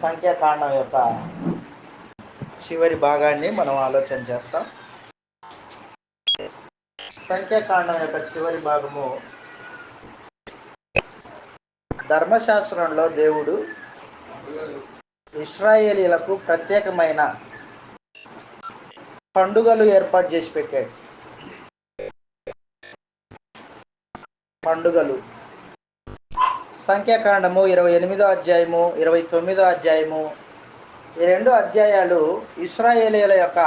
సంఖ్యాకాండం యొక్క చివరి భాగాన్ని మనం ఆలోచన చేస్తాం. సంఖ్యాకాండం యొక్క చివరి భాగము ధర్మశాస్త్రంలో దేవుడు ఇశ్రాయేలీలకు ప్రత్యేకమైన పండుగలు ఏర్పాటు చేసి పెట్టాడు. పండుగలు సంఖ్యాకాండము 28వ అధ్యాయము 29వ అధ్యాయము ఈ 2 అధ్యాయాలు ఇశ్రాయేలీల యొక్క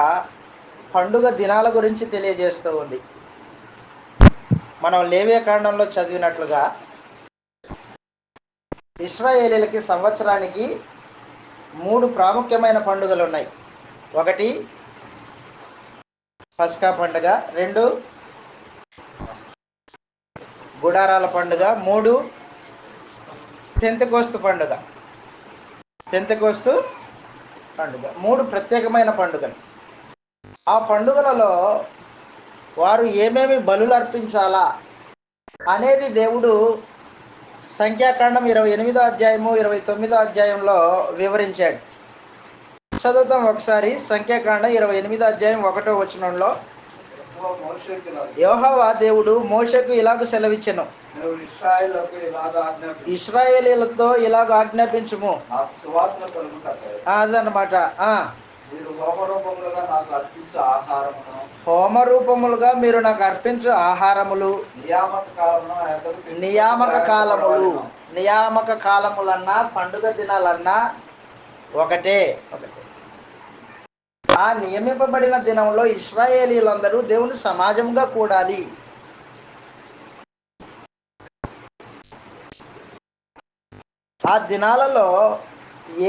పండుగ దినాల గురించి తెలియజేస్తూ ఉంది. మనం లేవియకాండంలో చదివినట్లుగా ఇశ్రాయేలీలకి సంవత్సరానికి 3 ప్రాముఖ్యమైన పండుగలు ఉన్నాయి. ఒకటి పస్కా పండుగ, 2 గుడారాల పండుగ, 3 పెంతెకోస్తు పండుగ. 3 ప్రత్యేకమైన పండుగలు. ఆ పండుగలలో వారు ఏమేమి బలులు అర్పించాలా అనేది దేవుడు సంఖ్యాకాండం 28వ అధ్యాయము 29వ అధ్యాయంలో వివరించాడు. చదువుతాం ఒకసారి. సంఖ్యాకాండం 28వ అధ్యాయం 1వ వచనంలో, యెహోవా దేవుడు మోషేకు ఇలాగ సెలవిచ్చెను, ఇశ్రాయేలీలతో ఇలాగ ఆజ్ఞాపించుము. అదనమాట. హోమరూపములుగా మీరు నాకు అర్పించు ఆహారములు, నియామక కాలములన్నా పండుగ దినాలన్నా ఒకటే. ఆ నియమింపబడిన దినంలో ఇశ్రాయేలీలందరూ దేవుని సమాజంగా కూడాలి. ఆ దినాలలో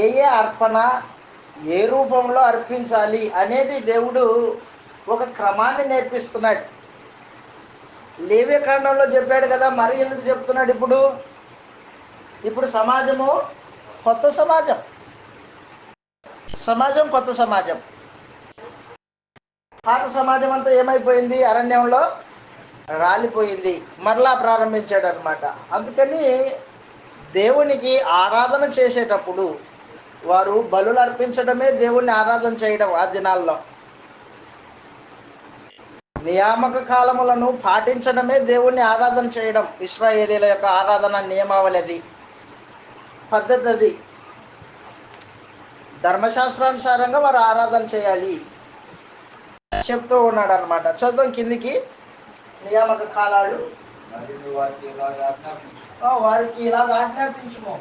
ఏ అర్పణ ఏ రూపంలో అర్పించాలి అనేది దేవుడు ఒక క్రమాన్ని నేర్పిస్తున్నాడు. లేవియకాండంలో చెప్పాడు కదా, మరి ఎందుకు చెప్తున్నాడు ఇప్పుడు సమాజము కొత్త సమాజం, కొత్త సమాజం. పాత సమాజం అంతా ఏమైపోయింది? అరణ్యంలో రాలిపోయింది. మరలా ప్రారంభించాడు అనమాట. అందుకని దేవునికి ఆరాధన చేసేటప్పుడు వారు బలులు అర్పించడమే దేవుణ్ణి ఆరాధన చేయడం. ఆ దినాల్లో నియామక కాలములను పాటించడమే దేవుణ్ణి ఆరాధన చేయడం. ఇశ్రాయేలీల యొక్క ఆరాధన నియమావళి, అది పద్ధతి, అది ధర్మశాస్త్రానుసారంగా వారు ఆరాధన చేయాలి చెప్తూ ఉన్నాడు అనమాట. చదువు కిందికి. నియామక కాలాలు వారికి ఇలాగ ఆజ్ఞాపించుము,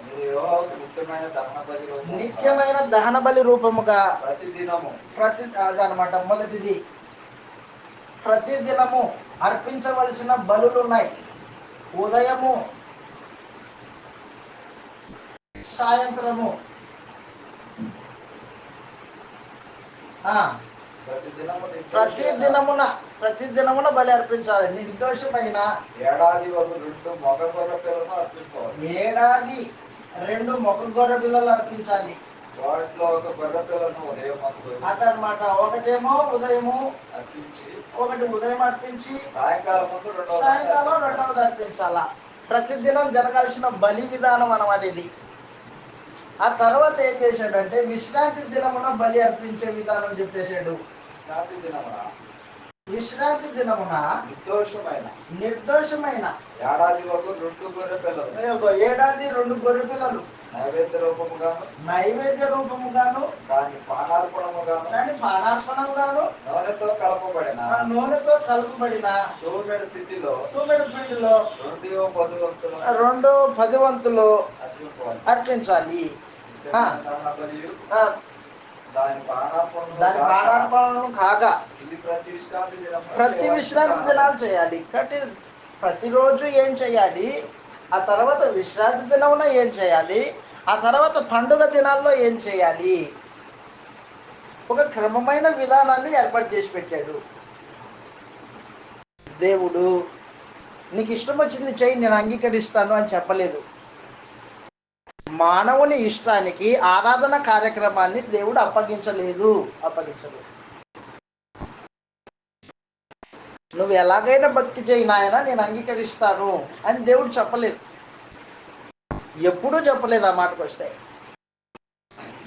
నిత్యమైన దహన బలి రూపముగా అదనమాట. మొదటిది, ప్రతిదినము అర్పించవలసిన బలులు ఉన్నాయి. ఉదయము, సాయంత్రము. ప్రతిదినమున బలి అర్పించాలి. నిర్దోషమైన ఏడాది 2 మగ గొర్రె పిల్లలను అర్పించాలి. 2 మగ గొర్రె పిల్లలు అర్పించాలి. వాటిలో ఒక గొర్రె పిల్లను ఉదయం అదనమాట. ఒకటేమో ఉదయము అర్పించి, ఒకటి ఉదయం అర్పించి సాయంకాలం రెండవది అర్పించాలా. ప్రతిదినం జరగాల్సిన బలి విధానం అన్నమాట ఇది. ఆ తర్వాత ఏం చేశాడంటే విశ్రాంతి దినమున బలి అర్పించే విధానం చెప్పేశాడు. విశ్రాంతి దినమున నిర్దోషమైన ఏడాది 2 గొర్రె పిల్లలు నైవేద్య రూపముగాను దాని పానార్పణముగాను నూనెతో కలపబడిన తూమెడు పిండిలో 2 10 వంతులు అర్పించాలి. దాని పానార్పణను కాగా ప్రతి విశ్రాంతి దినాలు చేయాలి. కాబట్టి ప్రతిరోజు ఏం చేయాలి, ఆ తర్వాత విశ్రాంతి దినమున ఏం చేయాలి, ఆ తర్వాత పండుగ దినాల్లో ఏం చేయాలి, ఒక క్రమమైన విధానాన్ని ఏర్పాటు చేసి పెట్టాడు దేవుడు. నీకు ఇష్టం వచ్చింది చెయ్యి, నేను అంగీకరిస్తాను అని చెప్పలేదు. మానవుని ఇష్టానికి ఆరాధన కార్యక్రమాన్ని దేవుడు అప్పగించలేదు. నువ్వు ఎలాగైనా భక్తి చేయి నాయన, నేను అంగీకరిస్తాను అని దేవుడు చెప్పలేదు. ఎప్పుడూ చెప్పలేదు. ఆ మాటకు వస్తే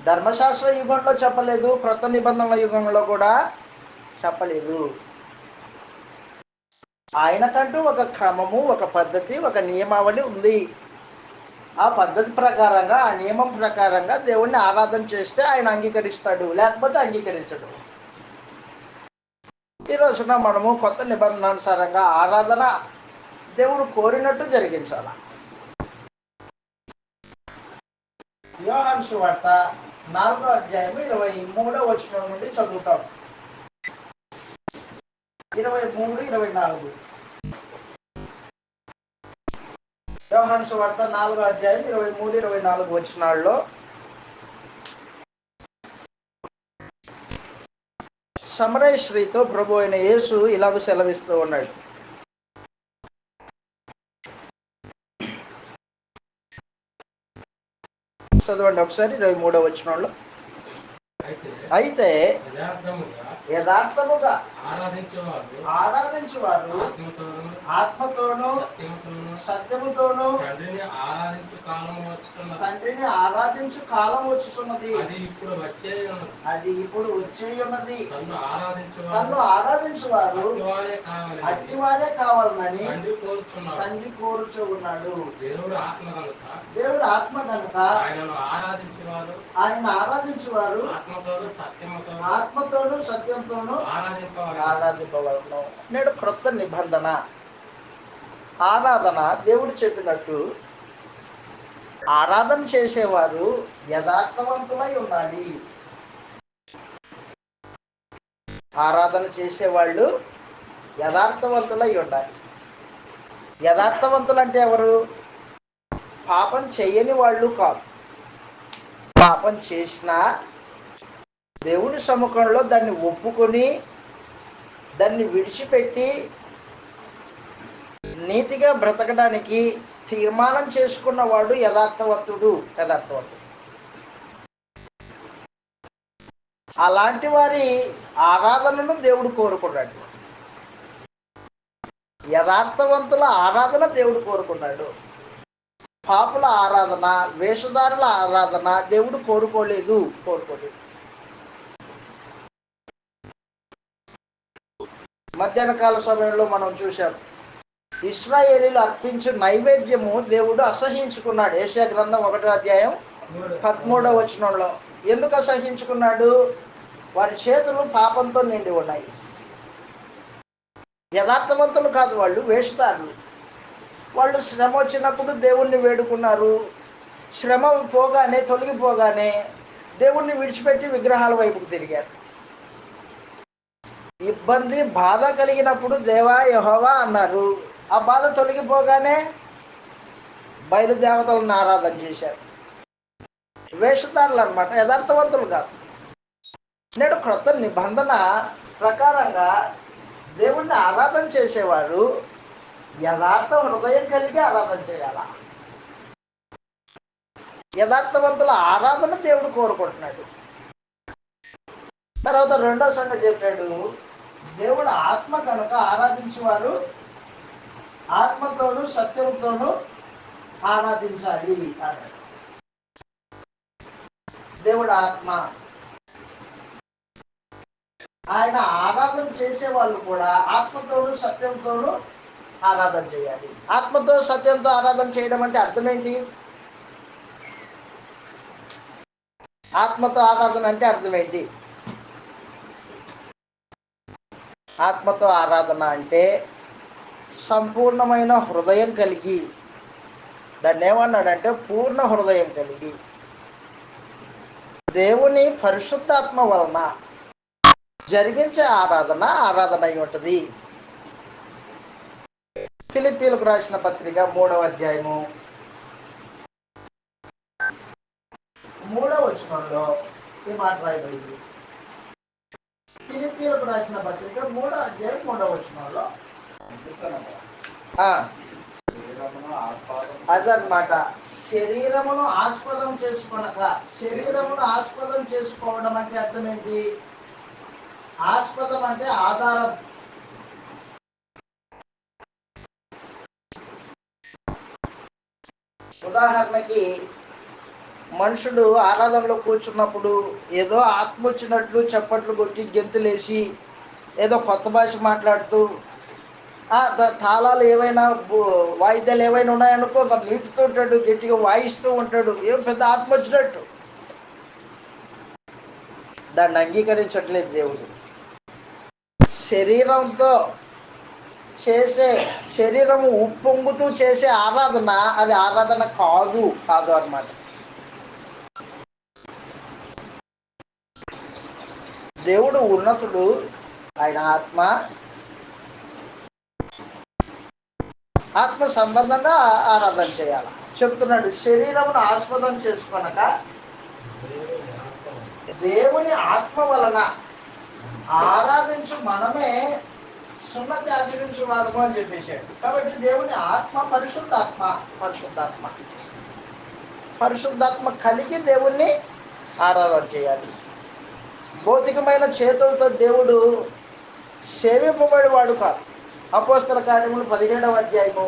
ధర్మశాస్త్ర యుగంలో చెప్పలేదు, క్రొత్త నిబంధనల యుగంలో కూడా చెప్పలేదు. ఆయనకంటూ ఒక క్రమము, ఒక పద్ధతి, ఒక నియమావళి ఉంది. ఆ పద్ధతి ప్రకారంగా, ఆ నియమం ప్రకారంగా దేవుణ్ణి ఆరాధన చేస్తే ఆయన అంగీకరిస్తాడు, లేకపోతే అంగీకరించడు. ఈ రోజున మనము కొత్త నిబంధనానుసారంగా ఆరాధన దేవుడు కోరినట్టు జరిగించాల. యోహాను సువార్త 4వ అధ్యాయం 23వ వచనం నుండి చదువుతాం. 23, 24. యోహాను సువార్త 4వ అధ్యాయం 23, 24 వచనాల్లో సమరయ స్త్రీతో ప్రభు అయిన యేసు ఇలాగ సెలవిస్తూ ఉన్నాడు. చదవండి ఒకసారి 23వ వచనంలో. అయితే యథార్థముగా ఆరాధించువారు ఆత్మతోనూ సత్యముతోనూ తండ్రిని ఆరాధించు కాలం వచ్చుతున్నది, అది ఇప్పుడు వచ్చేయున్నది. తన్ను ఆరాధించువారు అట్టివారే కావాలని తండ్రి కోరుచూ ఉన్నాడు. దేవుడు ఆత్మ కనుక ఆయన ఆరాధించువారు ఆత్మతోనూ సత్యంతోనూ ఆరాధింపవలను. నేడు క్రొత్త నిబంధన ఆరాధన దేవుడు చెప్పినట్టు ఆరాధన చేసేవారు యథార్థవంతులై ఉండాలి. ఆరాధన చేసేవాళ్ళు యథార్థవంతులై ఉండాలి. యథార్థవంతులు అంటే ఎవరు? పాపం చేయని వాళ్ళు కాదు. పాపం చేసినా దేవుని సముఖంలో దాన్ని ఒప్పుకొని దాన్ని విడిచిపెట్టి నీతిగా బ్రతకడానికి తీర్మానం చేసుకున్నవాడు యథార్థవంతుడు. అలాంటి వారి ఆరాధనను దేవుడు కోరుకున్నాడు. యథార్థవంతుల ఆరాధన దేవుడు కోరుకున్నాడు. పాపుల ఆరాధన, వేషధారుల ఆరాధన దేవుడు కోరుకోలేదు. మధ్యాహ్న కాల సమయంలో మనం చూసాం, ఇశ్రాయేలీలు అర్పించు నైవేద్యము దేవుడు అసహించుకున్నాడు. యెషయా గ్రంథం 1వ అధ్యాయం 13వ వచనంలో. ఎందుకు అసహించుకున్నాడు? వారి చేతులు పాపంతో నిండి ఉన్నాయి. యథార్థవంతులు కాదు, వాళ్ళు వేషధారులు. వాళ్ళు శ్రమ వచ్చినప్పుడు దేవుణ్ణి వేడుకున్నారు. శ్రమ పోగానే, తొలగిపోగానే దేవుణ్ణి విడిచిపెట్టి విగ్రహాల వైపుకు తిరిగారు. ఇబ్బంది, బాధ కలిగినప్పుడు దేవా యెహోవా అన్నారు. ఆ బాధ తొలగిపోగానే బయలుదేవతలను ఆరాధన చేశారు. వేషధారులు అన్నమాట, యథార్థవంతులు కాదు. నేడు క్రొత్త నిబంధన ప్రకారంగా దేవుణ్ణి ఆరాధన చేసేవారు యథార్థ హృదయం కలిగి ఆరాధన చేయాల. యథార్థవంతుల ఆరాధన దేవుడు కోరుకుంటున్నాడు. తర్వాత రెండో సంగతి చెప్పాడు, దేవుడు ఆత్మ కనుక ఆరాధించేవారు ఆత్మతోనూ సత్యంతోనూ ఆరాధించాలి అన్నాడు. దేవుడు ఆత్మ. ఆయన ఆరాధన చేసే వాళ్ళు కూడా ఆత్మతోనూ సత్యంతోనూ ఆరాధన చేయాలి. ఆత్మతో సత్యంతో ఆరాధన చేయడం అంటే అర్థం ఏంటి? ఆత్మతో ఆరాధన అంటే అర్థం ఏంటి? ఆత్మతో ఆరాధన అంటే సంపూర్ణమైన హృదయం కలిగి, దాన్ని ఏమన్నాడంటే పూర్ణ హృదయం కలిగి దేవుని పరిశుద్ధాత్మ వలన జరిగించే ఆరాధన అయి ఉంటుంది. ఫిలిప్పీలకు రాసిన పత్రిక 3వ అధ్యాయము 3వ వచనంలో ఈ మాట రాయబడింది. ఫిలిప్పీలకు రాసిన పత్రిక 3వ అధ్యాయం 3వ వచనంలో అదనమాట, శరీరమును ఆస్పదం చేసుకొనక. శరీరమును ఆస్పదం చేసుకోవడం అంటే అర్థం ఏంటి? ఆస్పదం అంటే ఆధారం. ఉదాహరణకి మనుషుడు ఆరాధనలో కూర్చున్నప్పుడు ఏదో ఆత్మ వచ్చినట్లు చప్పట్లు కొట్టి గెంతులేసి ఏదో కొత్త భాష మాట్లాడుతూ తాళాలు ఏవైనా వాయిద్యాలు ఏవైనా ఉన్నాయనుకో మీటుతూ ఉంటాడు, గట్టిగా వాయిస్తూ ఉంటాడు, ఏం పెద్ద ఆత్మ వచ్చినట్టు. దాన్ని అంగీకరించట్లేదు దేవుడు. శరీరంతో చేసే, శరీరము ఉప్పొంగుతూ చేసే ఆరాధన అది ఆరాధన కాదు అన్నమాట. దేవుడు ఉన్నతుడు, ఆయన ఆత్మ సంబంధంగా ఆరాధన చేయాలి చెప్తున్నాడు. శరీరమును ఆస్పదం చేసుకొనక దేవుని ఆత్మ వలన ఆరాధించు మనమే సున్నతి ఆచరించు వాళ్ళము అని చెప్పేశాడు. కాబట్టి దేవుని ఆత్మ పరిశుద్ధాత్మ కలిగి దేవుణ్ణి ఆరాధన చేయాలి. భౌతికమైన చేతులతో దేవుడు సేవింపబడి వాడు కాదు. అపోస్తల కార్యములు 17వ అధ్యాయము,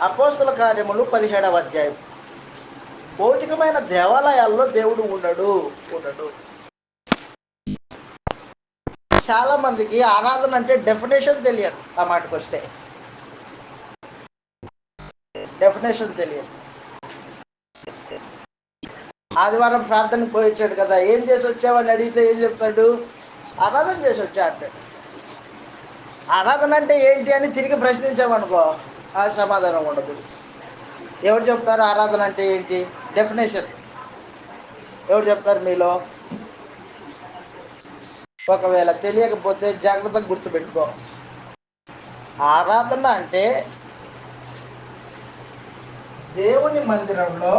అపోస్తల కార్యములు 17వ అధ్యాయం. భౌతికమైన దేవాలయాల్లో దేవుడు ఉండడు. చాలా మందికి ఆరాధన అంటే డెఫినేషన్ తెలియదు. ఆ మాటకు వస్తే డెఫినేషన్ తెలియదు. ఆదివారం ప్రార్థనకు పోయి వచ్చాడు కదా, ఏం చేసి వచ్చావని అడిగితే ఏం చెప్తాడు? ఆరాధన చేసి వచ్చా అంటాడు. ఆరాధన అంటే ఏంటి అని తిరిగి ప్రశ్నించామనుకో ఆ సమాధానం ఉండదు. ఎవరు చెప్తారు ఆరాధన అంటే ఏంటి? డెఫినేషన్ ఎవరు చెప్తారు మీలో? ఒకవేళ తెలియకపోతే జాగ్రత్తగా గుర్తుపెట్టుకో. ఆరాధన అంటే దేవుని మందిరంలో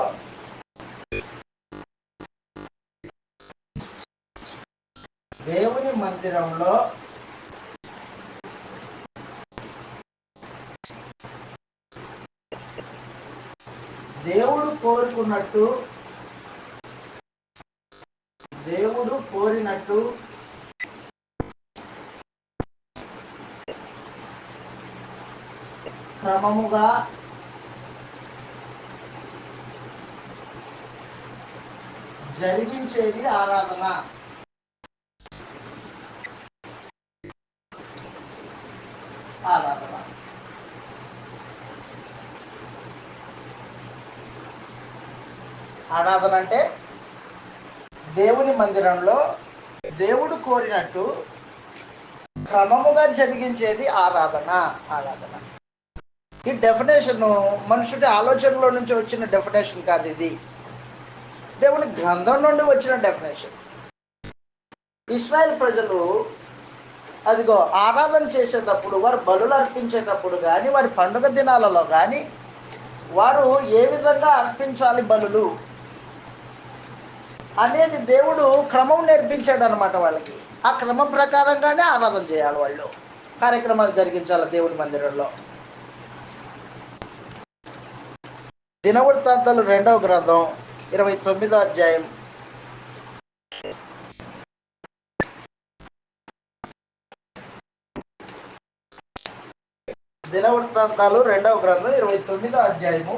దేవుడు కోరినట్టు క్రమముగా జరిగించేది ఆరాధన. ఆరాధన అంటే దేవుని మందిరంలో దేవుడు కోరినట్టు క్రమముగా జరిగించేది ఆరాధన. ఈ డెఫినేషన్ మనుషుడి ఆలోచనలో నుంచి వచ్చిన డెఫినేషన్ కాదు, ఇది దేవుని గ్రంథం నుండి వచ్చిన డెఫినేషన్. ఇశ్రాయేల్ ప్రజలు అదిగో ఆరాధన చేసేటప్పుడు, వారు బలులు అర్పించేటప్పుడు కానీ, వారి పండుగ దినాలలో కానీ వారు ఏ విధంగా అర్పించాలి బలులు అనేది దేవుడు క్రమం నేర్పించాడు అనమాట వాళ్ళకి. ఆ క్రమం ప్రకారంగానే ఆరాధన చేయాలి, వాళ్ళు కార్యక్రమాలు జరిగించాలి దేవుని మందిరంలో. దినవృత్తాంతాలు 2వ గ్రంథం 29వ అధ్యాయం. దినవృత్తాంతాలు 2వ గ్రంథం 29వ అధ్యాయము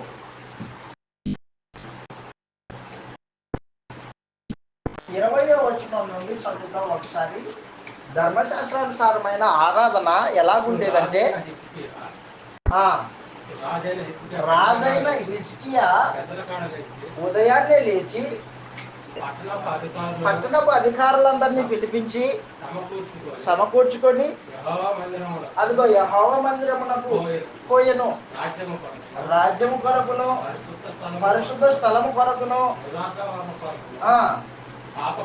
20వ వచనం నుండి చదువుతాం ఒకసారి. ధర్మశాస్త్రానుసారమైన ఆరాధన ఎలాగుండేదంటే, రాజైన హిజ్కియా ఉదయాన్నే లేచి పట్టణపు అధికారులందరినీ పిలిపించి సమకూర్చుకొని అదిగో యెహోవా మందిరమునకు పోయెను. రాజ్యము కొరకును పరిశుద్ధ స్థలము కొరకును పాప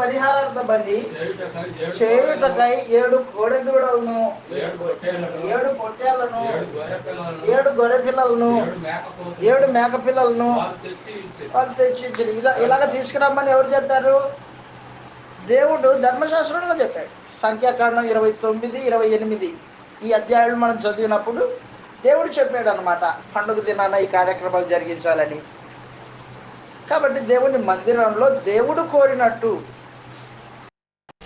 పరిహారార్థ బలి చేయుటకై 7 కోడెదూడలను, 7 పొట్టేళ్లను, 7 గొర్రె పిల్లలను, 7 మేక పిల్లలను వాళ్ళు తెచ్చించారు. ఇలాగ తీసుకురమ్మని ఎవరు చెప్పారు? దేవుడు ధర్మశాస్త్రంలో చెప్పాడు. సంఖ్యాకాండం 29, 28 ఈ అధ్యాయులు మనం చదివినప్పుడు దేవుడు చెప్పాడు అనమాట, పండుగ దినాన ఈ కార్యక్రమాలు జరిగించాలని. కాబట్టి దేవుని మందిరంలో దేవుడు కోరినట్టు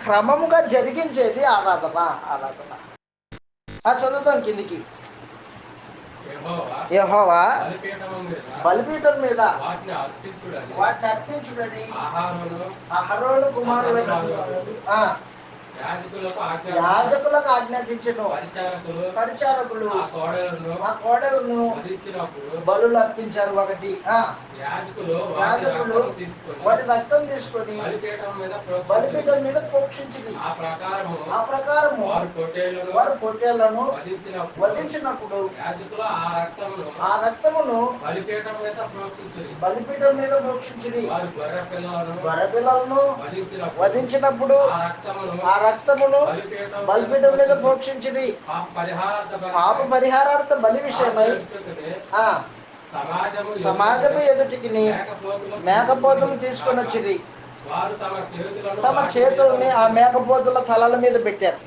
క్రమముగా జరిగించేది ఆరాధన. చదువుతాం కిందికి. యెహోవా బలిపీఠం మీద వాటిని అర్పించుడని అహరోను కుమారులైన యాజకులకు ఆజ్ఞాపించెను. పరిచారకులు ఆ కోడలను బలులు అర్పించారు. ఒకటి యాజకులు వాటి రక్తం తీసుకొని బలిపీఠం మీద ప్రోక్షించింది. ఆ ప్రకారము వారు పొట్టేళ్లను వధించినప్పుడు ఆ రక్తమును బలిపీఠం మీద ప్రోక్షించింది. గొర్రె పిల్లలను వధించినప్పుడు ఆ రక్తమును బలిపీఠం మీద ప్రోక్షించింది. పాప పరిహారార్థ బలి విషయమై సమాజము ఎదుటికి మేకపోతులు తీసుకొని వచ్చింది. తమ చేతుల్ని ఆ మేకపోతుల తలల మీద పెట్టారు.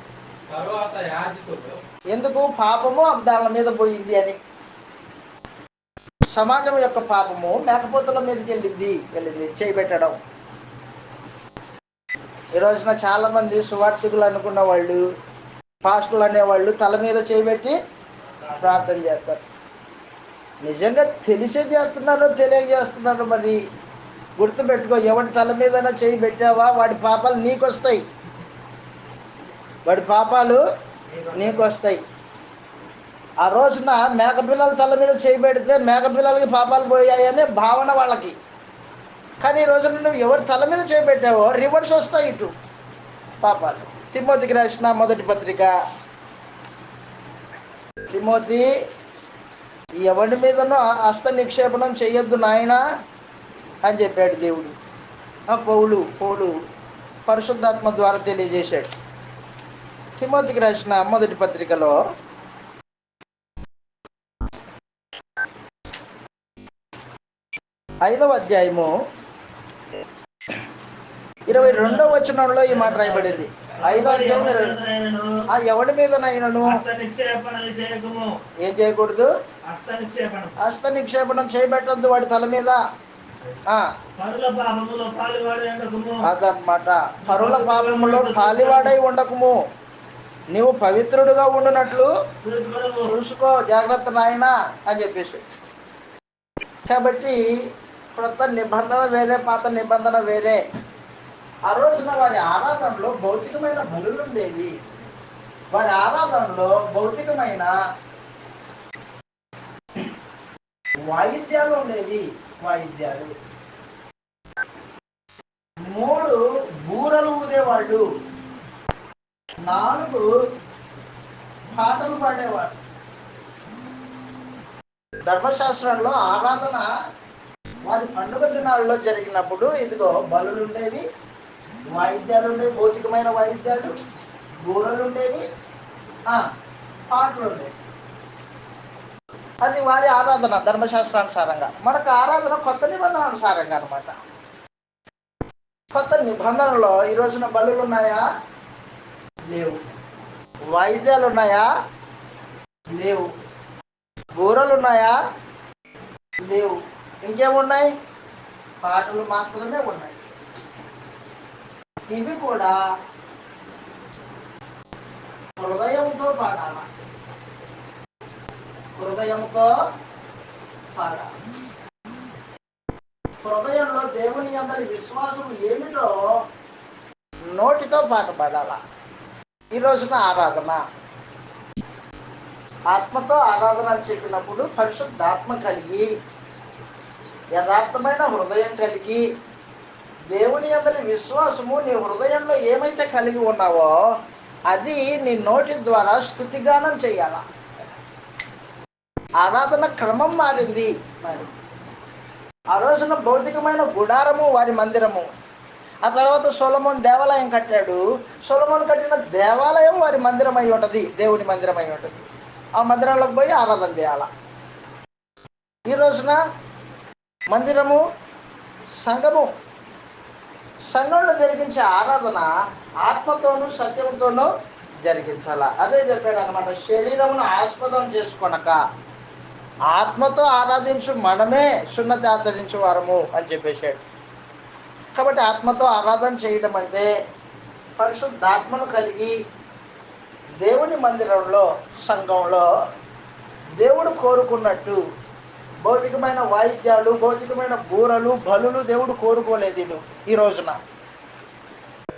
ఎందుకు? పాపము దాని మీద పోయింది అని. సమాజం యొక్క పాపము మేకపోతుల మీదకి వెళ్ళింది చేయబెట్టడం. ఈ రోజున చాలా మంది సువార్థికులు అనుకున్న వాళ్ళు, పాస్టర్లు అనేవాళ్ళు తల మీద చేయబెట్టి ప్రార్థన చేస్తారు. నిజంగా తెలిసే చేస్తున్నారో తెలియజేస్తున్నారో మరి గుర్తుపెట్టుకో. ఎవరి తల మీదైనా చేయి పెట్టావా వాడి పాపాలు నీకు వస్తాయి. ఆ రోజున మేకపిల్లల తల మీద చేయి పెడితే మేకపిల్లలకి పాపాలు పోయాయనే భావన వాళ్ళకి. కానీ ఈ రోజున నువ్వు ఎవరి తల మీద చేయి పెట్టావో రివర్స్ వస్తాయి ఇటు పాపాలు. తిమోతికి రాసిన మొదటి పత్రిక. తిమోతి, ఎవరి మీదనో హస్త నిక్షేపణం చేయొద్దు నాయనా అని చెప్పాడు దేవుడు. పౌలు పరిశుద్ధాత్మ ద్వారా తెలియజేశాడు. తిమోతికి రాసిన మొదటి పత్రికలో 5వ అధ్యాయము 22వ వచనంలో ఈ మాట రాయబడింది. 5వ అధ్యాయం ఎవడి మీదనైనను ఏం చేయకూడదు? హస్త నిక్షేపణం చేయబెట్టద్దు వాడి తల మీద. అదన్నమాట. పరుల పాపములో పాలివాడై ఉండకుము, నీవు పవిత్రుడుగా ఉండునట్లు చూసుకో, జాగ్రత్త నాయనా అని చెప్పేసి. కాబట్టి కొత్త నిబంధన వేరే, పాత నిబంధన వేరే. ఆ రోజున వారి ఆరాధనలో భౌతికమైన బలులు ఉండేవి. వారి ఆరాధనలో భౌతికమైన వాయిద్యాలు ఉండేవి. 3 బూరలు ఊదేవాళ్ళు, 4 పాటలు పాడేవాళ్ళు. ధర్మశాస్త్రంలో ఆరాధన వారి పండుగ దినాల్లో జరిగినప్పుడు ఇదిగో బలులు ఉండేవి, వాయిద్యాలు ఉండేవి, భౌతికమైన వాయిద్యాలు, బూరలు ఉండేవి, పాటలు ఉండేవి. అది వారి ఆరాధన ధర్మశాస్త్రానుసారంగా. మనకు ఆరాధన కొత్త నిబంధన అనుసారంగా అనమాట. కొత్త నిబంధనలో ఈ రోజున బలులు ఉన్నాయా? లేవు. వాయిద్యాలు ఉన్నాయా? లేవు. బూరలు ఉన్నాయా? లేవు. ఇంకేమున్నాయి? పాటలు మాత్రమే ఉన్నాయి. ఇవి కూడా హృదయంతో పాడాలి. హృదయంలో దేవుని అందరి విశ్వాసం ఏమిటో నోటితో పాట పాడాల. ఈ రోజున ఆరాధన ఆత్మతో ఆరాధన చెప్పినప్పుడు పరిశుద్ధాత్మ కలిగి, యథార్థమైన హృదయం కలిగి, దేవుని అందరి విశ్వాసము నీ హృదయంలో ఏమైతే కలిగి ఉన్నావో అది నీ నోటి ద్వారా స్తుతిగానం చేయాల. ఆరాధన క్రమం మారింది. ఆ రోజున భౌతికమైన గుడారము వారి మందిరము. ఆ తర్వాత సొలొమోను దేవాలయం కట్టాడు. సొలొమోను కట్టిన దేవాలయం వారి మందిరం అయి ఉంటుంది, దేవుని మందిరం అయి ఉంటుంది. ఆ మందిరంలోకి పోయి ఆరాధన చేయాల. ఈ రోజున మందిరము, సంఘంలో జరిగించే ఆరాధన ఆత్మతోనూ సత్యంతోనూ జరిగించాల. అదే చెప్పాడు అనమాట. శరీరమును ఆస్పదం చేసుకొనక ఆత్మతో ఆరాధించు మనమే సున్నతి ఆచరించే వారము అని చెప్పేశాడు. కాబట్టి ఆత్మతో ఆరాధన చేయడం అంటే పరిశుద్ధాత్మను కలిగి దేవుని మందిరంలో, సంఘంలో దేవుడు కోరుకున్నట్టు భౌతికమైన వాయిద్యాలు, భౌతికమైన బూరలు, బలులు దేవుడు కోరుకోలేదు ఈ రోజున.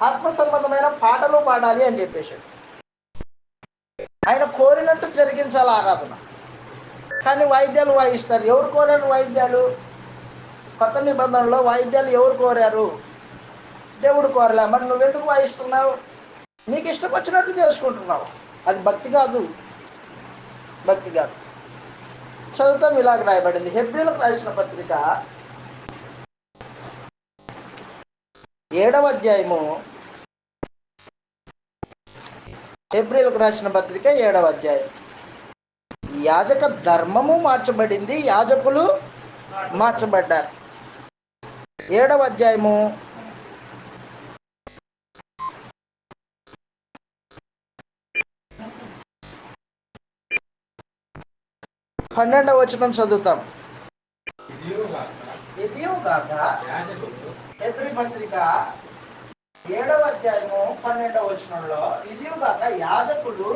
ఆత్మ సంబంధమైన పాటలు పాడాలి అని చెప్పేశాడు. ఆయన కోరినట్టు జరిగించాలి ఆరాధన. కానీ వాయిద్యాలు వాయిస్తారు. ఎవరు కోరారు వాయిద్యాలు? కొత్త నిబంధనలో వాయిద్యాలు ఎవరు కోరారు? దేవుడు కోరలే. మరి నువ్వెందుకు వాయిస్తున్నావు? నీకు ఇష్టం వచ్చినట్లు చేసుకుంటున్నావు. అది భక్తి కాదు, భక్తి కాదు. చదువుతాం, ఇలాగ రాయబడింది. హెబ్రీలకు రాసిన పత్రిక 7వ అధ్యాయము. హెబ్రీలకు రాసిన పత్రిక 7వ అధ్యాయం. యాజక ధర్మము మార్చబడింది, యాజకులు మార్చబడ్డారు. 7వ అధ్యాయము 12వ వచనం చదువుతాం. ఇదియుగాక హెబ్రీ పత్రిక 7వ అధ్యాయము 12వ వచనంలో, ఇదియుగాక యాజకుడు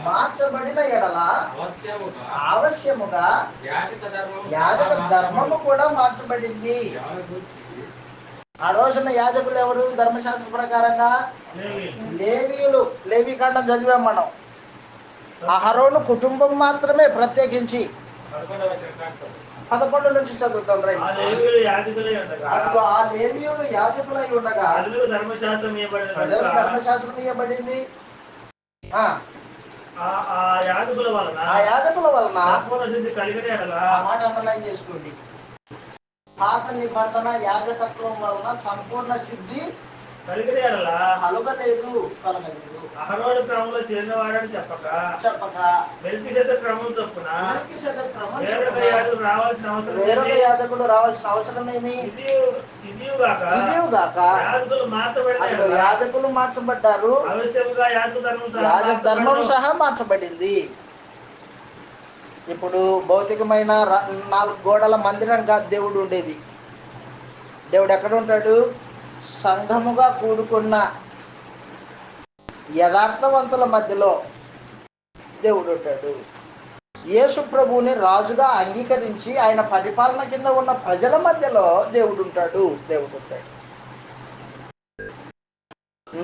మార్చబడిన ఎడల అవశ్యముగా యాజక ధర్మము కూడా మార్చబడింది. ఆ రోజున యాజకులు ఎవరు? ధర్మశాస్త్ర ప్రకారంగా లేవీయులు. లేవీకాండం చదివాం మనం. అహరోను కుటుంబం మాత్రమే ప్రత్యేకించి 11 నుంచి చదువుతాం. రైట్. ఆ లేవీయులు యాజకులై ఉండగా ధర్మశాస్త్రం ఇవ్వబడింది. ఆ యాజకుల వలన ఆ మాట అండర్లైన్ చేసుకోండి. పాత నిబంధన యాజకత్వం వలన సంపూర్ణ సిద్ధి కలుగలేదు. అహరోను క్రమంలో చేరినవాడని చెప్పక మెల్కీసెదెకు క్రమం చొప్పున వేరొక యాజకుడు రావాల్సిన అవసరం ఏమి? యాజకులు మార్చబడ్డారు, యాజక ధర్మం సహా మార్చబడింది. ఇప్పుడు భౌతికమైన 4 గోడల మందిరం కాదు దేవుడు ఉండేది. దేవుడు ఎక్కడ ఉంటాడు? సంఘముగా కూడుకున్న యథార్థవంతుల మధ్యలో దేవుడు ఉంటాడు. యేసు ప్రభువుని రాజుగా అంగీకరించి ఆయన పరిపాలన కింద ఉన్న ప్రజల మధ్యలో దేవుడు ఉంటాడు.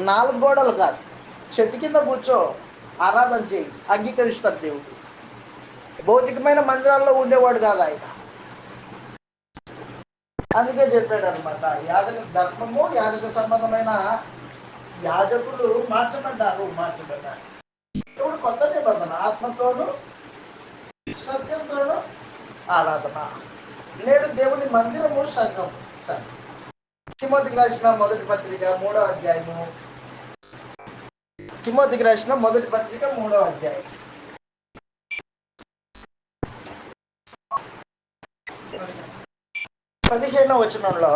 4 గోడలు కాదు. చెట్టు కింద కూర్చో ఆరాధన చేయి, అంగీకరిస్తాడు దేవుడు. భౌతికమైన మందిరాల్లో ఉండేవాడు కాదు ఆయన. అందుకే చెప్పాడు అనమాట, యాజక ధర్మము, యాజక సంబంధమైన యాజకులు మార్చబడ్డారు. ఇప్పుడు కొత్త నిబంధన ఆత్మతోను సత్యంతోను ఆరాధన. నేడు దేవుని మందిరము సంఘం. తిమోతికి రాసిన మొదటి పత్రిక 3వ అధ్యాయము. తిమోతికి రాసిన మొదటి పత్రిక 3వ అధ్యాయం. పదిహేనవ వచనంలో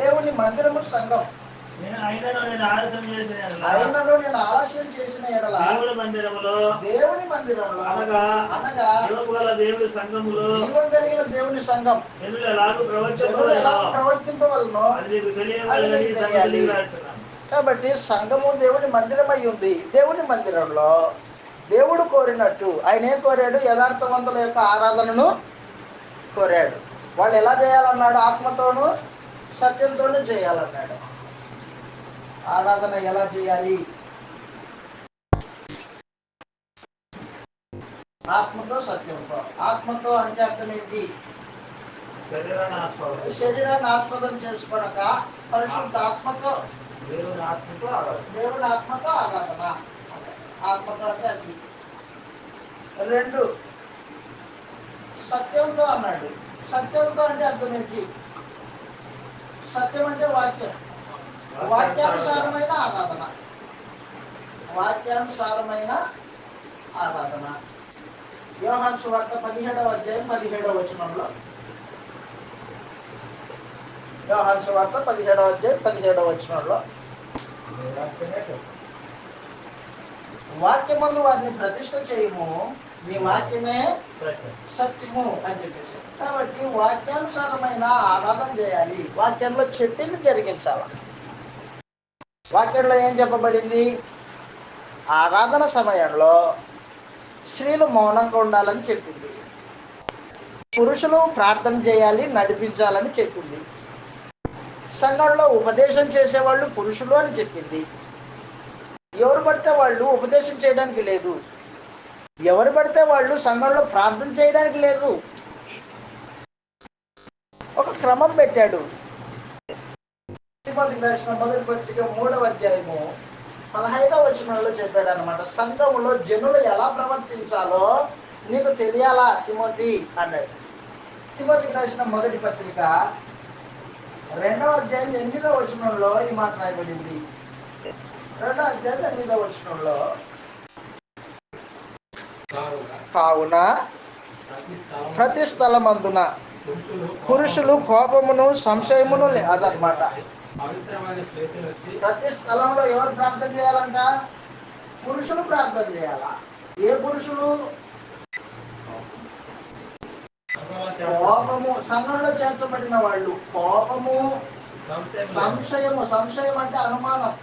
దేవుని మందిరము సంఘం. అయినను నేను ఆలస్యం చేసిన ఎడల దేవుని మందిరములో అనగా దేవుని సంఘములో జీవం కలిగిన దేవుని సంఘం ఎలా ప్రవర్తింపవలనో తెలియాలి. కాబట్టి సంఘము దేవుని మందిరం అయి ఉంది. దేవుని మందిరంలో దేవుడు కోరినట్టు ఆయన ఏం కోరాడు? యథార్థవంతుల యొక్క ఆరాధనను కోరాడు. వాళ్ళు ఎలా చేయాలన్నాడు? ఆత్మతోనూ సత్యంతోనూ చేయాలన్నాడు. ఆరాధన ఎలా చేయాలి? ఆత్మతో సత్యంతో. ఆత్మతో అంటే అర్థం ఏంటి? శరీరాన్ని ఆస్పదం చేసుకోనక పరిశుద్ధ ఆత్మతో, దేవుని ఆత్మతో ఆరాధన. ఆత్మతో అంటే అది. 2 సత్యంతో అన్నాడు. సత్యంతో అంటే అర్థం ఏంటి? సత్యం అంటే వాక్యం. వాక్యానుసారమైన ఆరాధన. వాక్యానుసారమైన ఆరాధన. యోహాను సువార్త 17వ అధ్యాయం 17వ వచనంలో, యోహాను సువార్త 17వ అధ్యాయం 17వ వచనంలో, వాక్యమందు వారిని ప్రతిష్ఠ చేయము, నీ వాక్యమే సత్యము అని చెప్పేసి. కాబట్టి వాక్యానుసారమైన ఆరాధన చేయాలి. వాక్యంలో చెప్పింది జరిగించాలి. వాక్యంలో ఏం చెప్పబడింది? ఆరాధన సమయంలో స్త్రీలు మౌనంగా ఉండాలని చెప్పింది. పురుషులు ప్రార్థన చేయాలి, నడిపించాలని చెప్పింది. సంఘంలో ఉపదేశం చేసేవాళ్ళు పురుషులు అని చెప్పింది. ఎవరు పడితే వాళ్ళు ఉపదేశం చేయడానికి లేదు, ఎవరు పడితే వాళ్ళు సంఘంలో ప్రార్థన చేయడానికి లేదు. ఒక క్రమం పెట్టాడు. తిమోతికి రాసిన మొదటి పత్రిక 3వ అధ్యాయము 15వ వచనంలో చెప్పాడు అనమాట. సంఘంలో జనులు ఎలా ప్రవర్తించాలో నీకు తెలియాలా తిమోతి అన్నాడు. తిమోతికి రాసిన మొదటి పత్రిక 2వ అధ్యాయం 8వ వచనంలో ఈ మాట రాయబడింది. 2వ అధ్యాయం 8వ వచనంలో, కావున ప్రతి స్థలమందున పురుషులు కోపమును సంశయమును అదనమాట. ప్రతి స్థలంలో ఎవరు ప్రార్థన చేయాలంట? పురుషులు ప్రార్థన చేయాలా. ఏ పురుషులు? కోపము, సంఘంలో చేర్చబడిన వాళ్ళు. కోపము, సంశయము. సంశయం అంటే అనుమానం,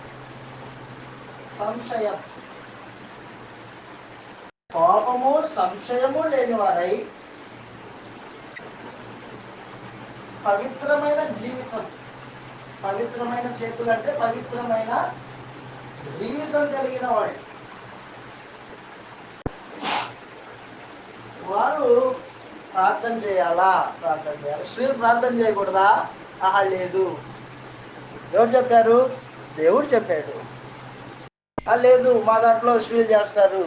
సంశయం. కోపము సంశయము లేని వారై పవిత్రమైన జీవితం, పవిత్రమైన చేతులు అంటే పవిత్రమైన జీవితం కలిగిన వాళ్ళు, వారు ప్రార్థన చేయాలా. ప్రార్థన చేయాలి. స్త్రీలు ప్రార్థన చేయకూడదా? ఆహా లేదు. ఎవరు చెప్పారు? దేవుడు చెప్పాడు. లేదు మా దాంట్లో స్త్రీలు చేస్తారు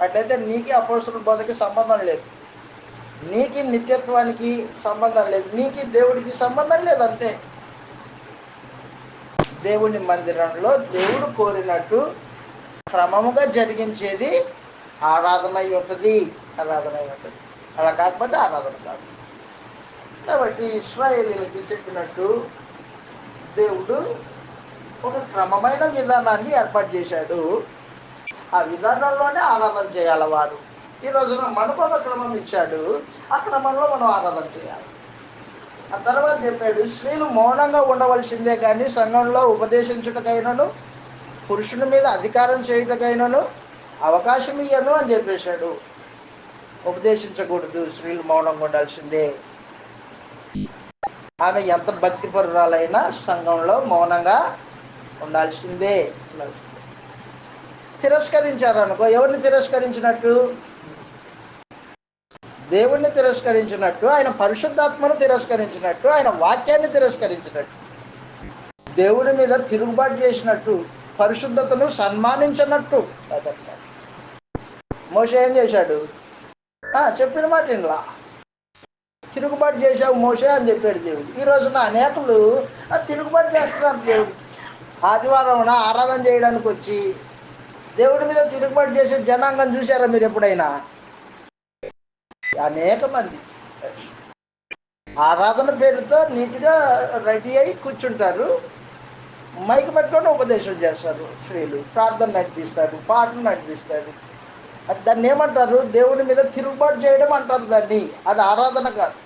అట్లయితే నీకు అపోస్తలుల బోధకి సంబంధం లేదు, నీకు నిత్యత్వానికి సంబంధం లేదు, నీకు దేవుడికి సంబంధం లేదు. అంతే. దేవుని మందిరంలో దేవుడు కోరినట్టు క్రమముగా జరిగించేది ఆరాధన అయి ఉంటుంది. ఆరాధన అయి ఉంటుంది. అలా కాకపోతే ఆరాధన కాదు. కాబట్టి ఇశ్రాయేలీయులకి చెప్పినట్టు దేవుడు ఒక క్రమమైన విధానాన్ని ఏర్పాటు చేశాడు. ఆ విధానంలోనే ఆరాధన చేయాలి వారు. ఈ రోజున మనకు ఒక క్రమం ఇచ్చాడు, ఆ క్రమంలో మనం ఆరాధన చేయాలి. ఆ తర్వాత చెప్పాడు, స్త్రీలు మౌనంగా ఉండవలసిందే కానీ సంఘంలో ఉపదేశించుటకైనను పురుషుని మీద అధికారం చేయుటకైనను అవకాశం ఇయ్యను అని చెప్పేశాడు. ఉపదేశించకూడదు, స్త్రీలు మౌనంగా ఉండాల్సిందే. ఆమె ఎంత భక్తిపరురాలైనా సంఘంలో మౌనంగా ఉండాల్సిందే. తిరస్కరించారనుకో, ఎవరిని తిరస్కరించినట్టు? దేవుణ్ణి తిరస్కరించినట్టు, ఆయన పరిశుద్ధాత్మను తిరస్కరించినట్టు, ఆయన వాక్యాన్ని తిరస్కరించినట్టు, దేవుడి మీద తిరుగుబాటు చేసినట్టు, పరిశుద్ధతను సన్మానించినట్టు. మోషే ఏం చేశాడు? చెప్పిన మాట ఇలా తిరుగుబాటు చేశావు మోషే అని చెప్పాడు దేవుడు. ఈ రోజున అనేకులు తిరుగుబాటు చేస్తున్నారు. దేవుడు ఆదివారం ఆరాధన చేయడానికి వచ్చి దేవుడి మీద తిరుగుబాటు చేసే జనాంగం చూశారా మీరు ఎప్పుడైనా? అనేక మంది ఆరాధన పేరుతో నీట్గా రెడీ అయి కూర్చుంటారు, మైక్ పెట్టుకొని ఉపదేశం చేస్తారు. స్త్రీలు ప్రార్థన నడిపిస్తారు, పాటలు నడిపిస్తారు. దాన్ని ఏమంటారు? దేవుడి మీద తిరుగుబాటు చేయడం అంటారు దాన్ని. అది ఆరాధన కాదు.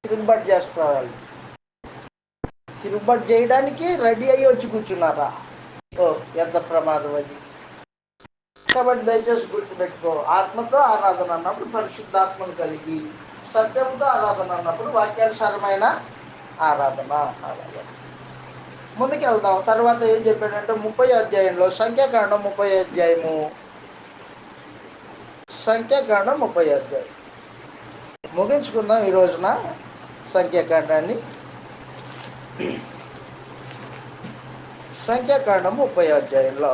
తిరుగుబాటు చేస్తున్నారు వాళ్ళు. తిరుగుబాటు చేయడానికి రెడీ అయ్యి వచ్చి కూర్చున్నారా? ఎంత ప్రమాదం అది. కాబట్టి దయచేసి గుర్తుపెట్టుకో, ఆత్మతో ఆరాధన అన్నప్పుడు పరిశుద్ధాత్మను కలిగి, సత్యంతో ఆరాధన అన్నప్పుడు వాక్యానుసారమైన ఆరాధన. ముందుకు వెళ్దాం. తర్వాత ఏం చెప్పాడంటే 30వ అధ్యాయంలో, సంఖ్యాకాండం 30వ అధ్యాయము, సంఖ్యాకాండం 30వ అధ్యాయం ముగించుకుందాం ఈ రోజున సంఖ్యాకాండాన్ని. సంఖ్యాకాండం 30వ అధ్యాయంలో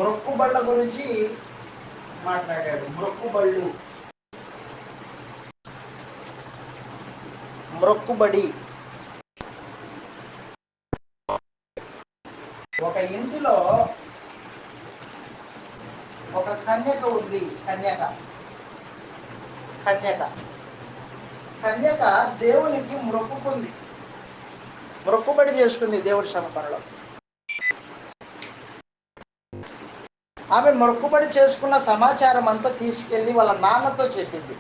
మొక్కుబళ్ళ గురించి మాట్లాడాడు. మొక్కుబళ్ళు, మొక్కుబడి. ఒక ఇంటిలో ఒక కన్యక ఉంది. కన్యక కన్యక కన్యక దేవునికి మొక్కుకుంది, మొక్కుబడి చేసుకుంది దేవుడి సమక్షంలో. ఆమె మొక్కుబడి చేసుకున్న సమాచారం అంతా తీసుకెళ్ళి వాళ్ళ నాన్నతో చెప్పింది.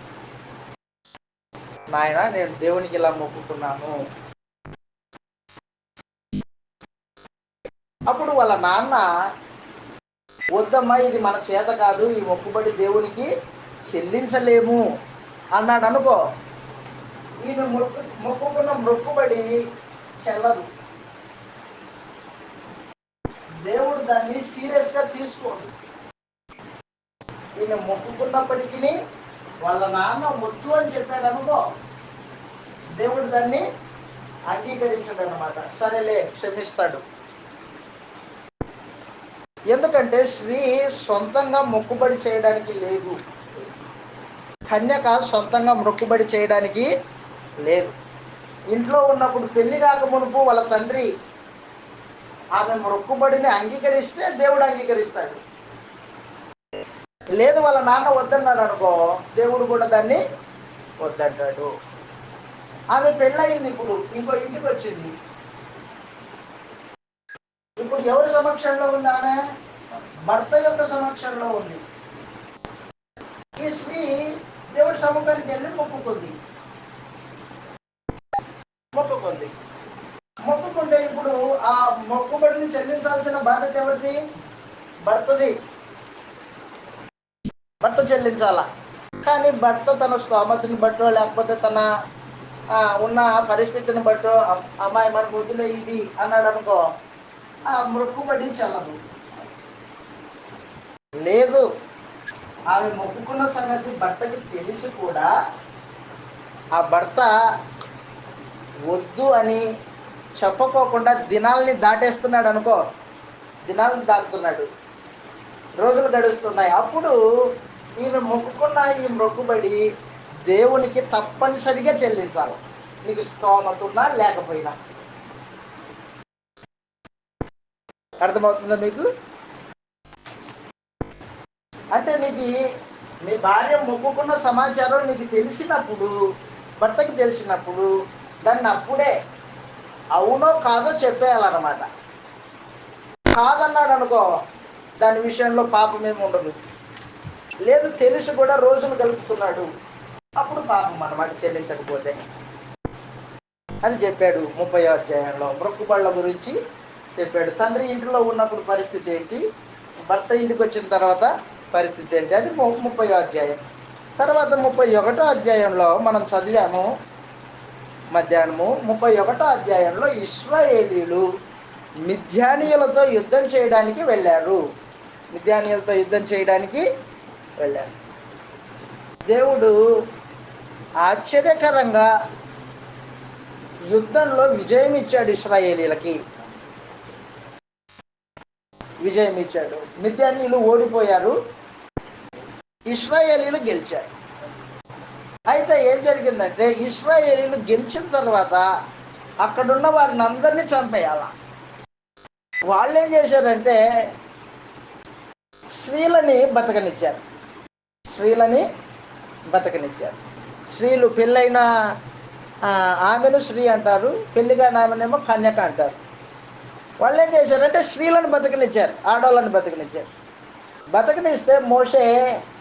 నాయన, నేను దేవునికి ఇలా మొక్కుకున్నాను, అప్పుడు వాళ్ళ నాన్న, వద్దమ్మా ఇది మన చేత కాదు, ఈ మొక్కుబడి దేవునికి చెల్లించలేము అన్నాడు అనుకో, ఈయన మొక్కుకున్న మొక్కుబడి చెల్లదు. దేవుడు దాన్ని సీరియస్గా తీసుకోడు. ఈయన మొక్కుకున్నప్పటికీ వాళ్ళ నాన్న వద్దు అని చెప్పాడు అనుకో, దేవుడు దాన్ని అంగీకరించడు అనమాట. సరేలే క్షమిస్తాడు. ఎందుకంటే స్త్రీ సొంతంగా మొక్కుబడి చేయడానికి లేదు, కన్యక సొంతంగా మొక్కుబడి చేయడానికి లేదు. ఇంట్లో ఉన్నప్పుడు పెళ్లి కాక మునుపు వాళ్ళ తండ్రి ఆమె మొక్కుబడిని అంగీకరిస్తే దేవుడు అంగీకరిస్తాడు. లేదు వాళ్ళ నాన్న వద్దన్నాడు అనుకో, దేవుడు కూడా దాన్ని వద్దంటాడు. ఆమె పెళ్ళయింది, ఇప్పుడు ఇంకో ఇంటికి వచ్చింది. ఇప్పుడు ఎవరి సమక్షంలో ఉంది ఆమె? భర్త యొక్క సమక్షంలో ఉంది. ఈ స్త్రీ దేవుడి సముఖానికి వెళ్ళి మొక్కుకుంది. మొక్కుకుంటే ఇప్పుడు ఆ మొక్కుబడిని చెల్లించాల్సిన బాధ్యత ఎవరిది? భర్తది. భర్త చెల్లించాలా. కానీ భర్త తన స్తోమతని బట్టో లేకపోతే తన ఉన్న పరిస్థితిని బట్టో, అమ్మాయి మనకు వదిలే ఇది అన్నాడు అనుకో, ఆ మొక్కుబడి చెల్లదు. లేదు, ఆమె మొక్కుకున్న సంగతి భర్తకి తెలిసి కూడా ఆ భర్త వద్దు అని చెప్పకోకుండా దినాల్ని దాటేస్తున్నాడు అనుకో, దినాలను దాటుతున్నాడు, రోజులు గడుస్తున్నాయి. అప్పుడు ఈమె మొక్కుకున్న ఈ మొక్కుబడి దేవునికి తప్పనిసరిగా చెల్లించాలి, నీకు స్తోమత ఉన్నా లేకపోయినా. అర్థమవుతుందా మీకు? అంటే నీకు నీ భార్య మొక్కుకున్న సమాచారం నీకు తెలిసినప్పుడు, భర్తకి తెలిసినప్పుడు దాన్ని అప్పుడే అవునో కాదో చెప్పేయాలన్నమాట. కాదన్నాడు అనుకో, దాని విషయంలో పాపం ఏమి ఉండదు. లేదు తెలిసి కూడా రోజులు గలుపుతున్నాడు, అప్పుడు పాపం అన్నమాట చెల్లించకపోతే. అది చెప్పాడు 30వ అధ్యాయంలో. మొక్కుబళ్ళ గురించి చెప్పాడు. తండ్రి ఇంటిలో ఉన్నప్పుడు పరిస్థితి ఏంటి, భర్త ఇంటికి వచ్చిన తర్వాత పరిస్థితి ఏంటి, అది 30వ అధ్యాయం. తర్వాత 31వ అధ్యాయంలో మనం చదివాము మధ్యాహ్నము. 31వ అధ్యాయంలో ఇశ్రాయేలీయులు మిద్యానీయులతో యుద్ధం చేయడానికి వెళ్ళారు. మిద్యానీయులతో యుద్ధం చేయడానికి వెళ్ళారు. దేవుడు ఆశ్చర్యకరంగా యుద్ధంలో విజయం ఇచ్చాడు. ఇశ్రాయేలీలకి విజయం ఇచ్చాడు. మిద్యానీయులు ఓడిపోయారు, ఇశ్రాయేలీలు గెలిచారు. అయితే ఏం జరిగిందంటే, ఇశ్రాయేలీలు గెలిచిన తర్వాత అక్కడున్న వారిని అందరినీ చంపేయాల. వాళ్ళు ఏం చేశారంటే స్త్రీలని బతకనిచ్చారు. స్త్రీలు పెళ్ళైన ఆమెను స్త్రీ అంటారు, పెళ్లిగా ఆమెనేమో కన్యక అంటారు. వాళ్ళు ఏం చేశారంటే స్త్రీలను బతకనిచ్చారు, ఆడవాళ్ళని బతకనిచ్చారు. బతకనిస్తే మోషే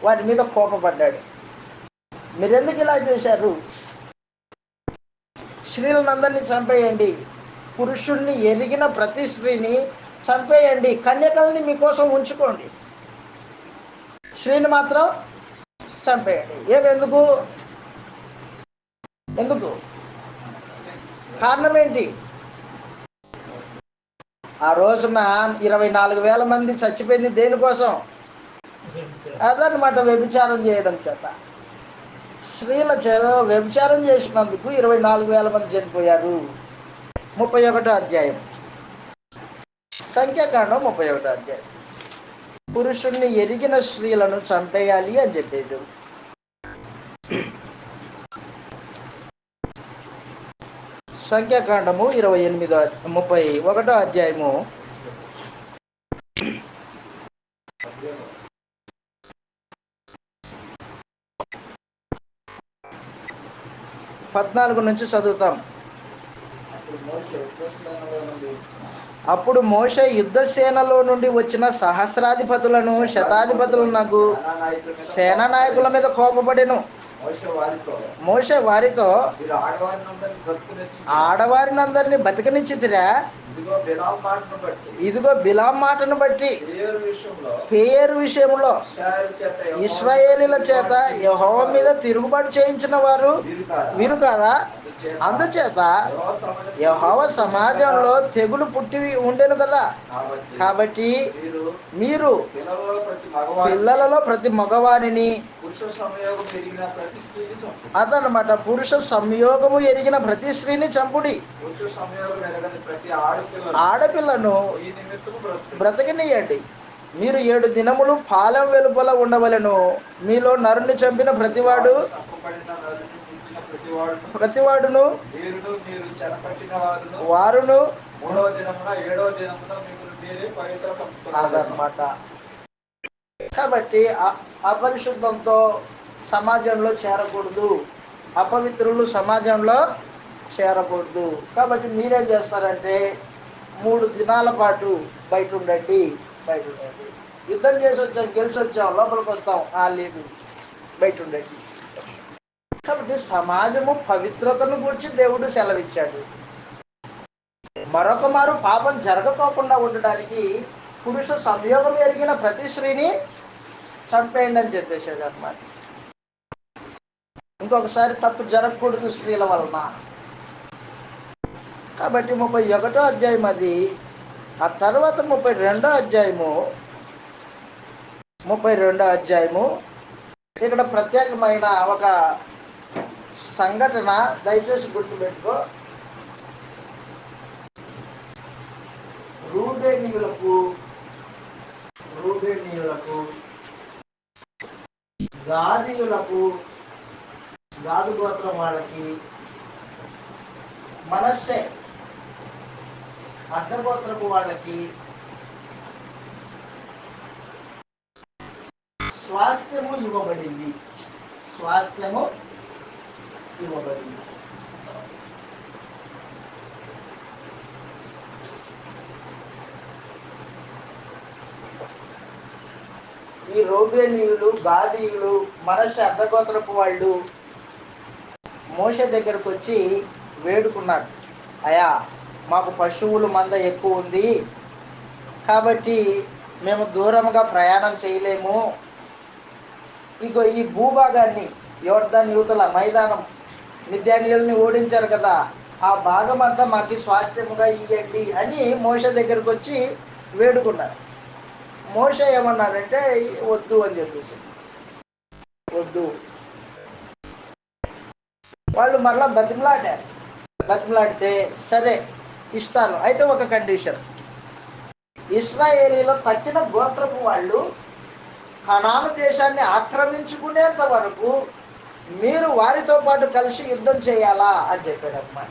వారి మీద కోపపడ్డాడు. మీరెందుకు ఇలా చేశారు? స్త్రీలను అందరినీ చంపేయండి, పురుషుణ్ణి ఎరిగిన ప్రతి స్త్రీని చంపేయండి, కన్యకల్ని మీకోసం ఉంచుకోండి, స్త్రీని మాత్రం చంపేయండి. ఎందుకు కారణం ఏంటి? ఆ రోజున 24,000 మంది చచ్చిపోయింది దేనికోసం? అదనమాట, వ్యభిచారం చేయడం చేత. స్త్రీల చేత వ్యభిచారం చేసినందుకు 24,000 మంది చనిపోయారు. 31వ అధ్యాయం, సంఖ్యాకాండం 31వ అధ్యాయం. పురుషుణ్ణి ఎరిగిన స్త్రీలను చంపేయాలి అని చెప్పేది. సంఖ్యాకాండము 31వ అధ్యాయము 14 నుంచి చదువుతాం. అప్పుడు మోషే యుద్ధసేనలో నుండి వచ్చిన సహస్రాధిపతులను శతాధిపతులకు సేనా నాయకుల మీద కోపపడెను. మోషే వారితో, ఆడవారిని అందరినీ బతికనిచ్చితిరా, ఇదిగో బిలాం మాటను బట్టి పేరు విషయంలో ఇశ్రాయేలీల చేత యెహోవా మీద తిరుగుబాటు చేయించిన వారు వీరు కారా? అందుచేత యెహోవా సమాజంలో తెగులు పుట్టి ఉండెను కదా. కాబట్టి మీరు పిల్లలలో ప్రతి మగవారిని అదనమాట పురుష సంయోగము ఎరిగిన ప్రతి స్త్రీని చంపుడి, ఆడపిల్లను బ్రతకనియండి. మీరు 7 దినములు పాలెం వెలుపల ఉండవలెను. మీలో నరుని చంపిన ప్రతివాడును వారును అదనమాట. కాబట్టి అపరిశుద్ధంతో సమాజంలో చేరకూడదు, అపవిత్రులు సమాజంలో చేరకూడదు. కాబట్టి మీరేం చేస్తారంటే 3 దినాల పాటు బయట ఉండండి. యుద్ధం చేసి వచ్చాం, గెలిచి వచ్చాం, లోపలికి వస్తాం, లేదు బయట ఉండండి. కాబట్టి సమాజము పవిత్రతను గురించి దేవుడు సెలవిచ్చాడు. మరొక మారు పాపం జరగకోకుండా ఉండడానికి పురుష సంయోగం ఎరిగిన ప్రతి స్త్రీని చంపేయండి అని చెప్పేశాడు అన్నమాట. ఇంకొకసారి తప్పు జరగకూడదు స్త్రీల వలన. కాబట్టి 31వ అధ్యాయం అది. ఆ తర్వాత 32వ అధ్యాయము ఇక్కడ ప్రత్యేకమైన ఒక సంఘటన దయచేసి గుర్తుపెట్టుకో. రూబేనీయులకు గాదీయులకు, గాదు గోత్రం వాళ్ళకి, మనస్సే అడ్డగోత్రపు వాళ్ళకి స్వాస్థ్యము ఇవ్వబడింది. ఈ రూబేనీయులు, గాదీయులు, మనస్సే అడ్డగోత్రపు వాళ్ళు మోషే దగ్గరకు వచ్చి వేడుకున్నాడు. అయ్యా, మాకు పశువుల మంద ఎక్కువ ఉంది, కాబట్టి మేము దూరంగా ప్రయాణం చేయలేము. ఇగో ఈ భూభాగాన్ని, యోర్దాను యువతల మైదానం, మిద్యానీయుల్ని ఓడించారు కదా, ఆ భాగం అంతా మాకు స్వాస్థ్యముగా ఇవ్వండి అని మోషే దగ్గరకు వచ్చి వేడుకున్నాడు. మోషే ఏమన్నాడంటే వద్దు అని చెప్పేసి, వద్దు. వాళ్ళు మరలా బతిమలాడితే సరే ఇస్తాను, అయితే ఒక కండిషన్, ఇశ్రాయేలీలో తక్కిన గోత్రపు వాళ్ళు కనాను దేశాన్ని ఆక్రమించుకునేంత వరకు మీరు వారితో పాటు కలిసి యుద్ధం చేయాలా అని చెప్పాడు అన్నమాట.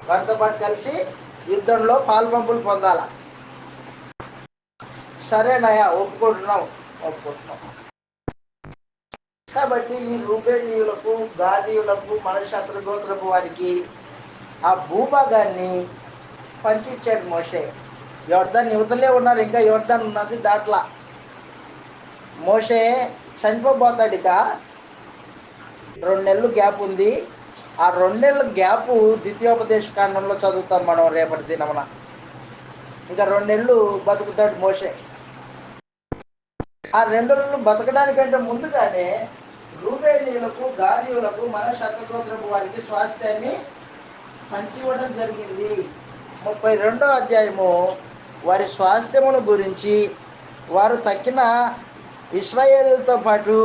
వారితో పాటు కలిసి యుద్ధంలో పాల్పంపులు పొందాలా. సరేనయ్యా, ఒప్పుకుంటున్నాం. కాబట్టి ఈ రూబేనీయులకు, గాదీయులకు, మనశ్శత్రు గోత్రపు వారికి ఆ భూభాగాన్ని పంచిచ్చాడు మోషే. యోర్దాన్ యువతలే ఉన్నారు, ఇంకా యోర్దాన్ ఉన్నది దాంట్లో. మోషే చనిపోతాడు, ఇక 2 నెలలు గ్యాప్ ఉంది. ఆ 2 నెలల గ్యాపు ద్వితీయోపదేశ కాండంలో చదువుతాం మనం రేపటి దినమున. ఇంకా 2 నెలలు బతుకుతాడు మోషే. ఆ 2 నెలలు బతకడానికంటే ముందుగానే రూబేనీయులకు, గాదీయులకు, మనశ్శత్రు గోత్రపు వారికి స్వాస్థ్యాన్ని పంచివ్వడం జరిగింది. 32వ అధ్యాయము వారి స్వాస్థ్యమును గురించి, వారు తక్కిన ఇశ్రాయేలుతో పాటు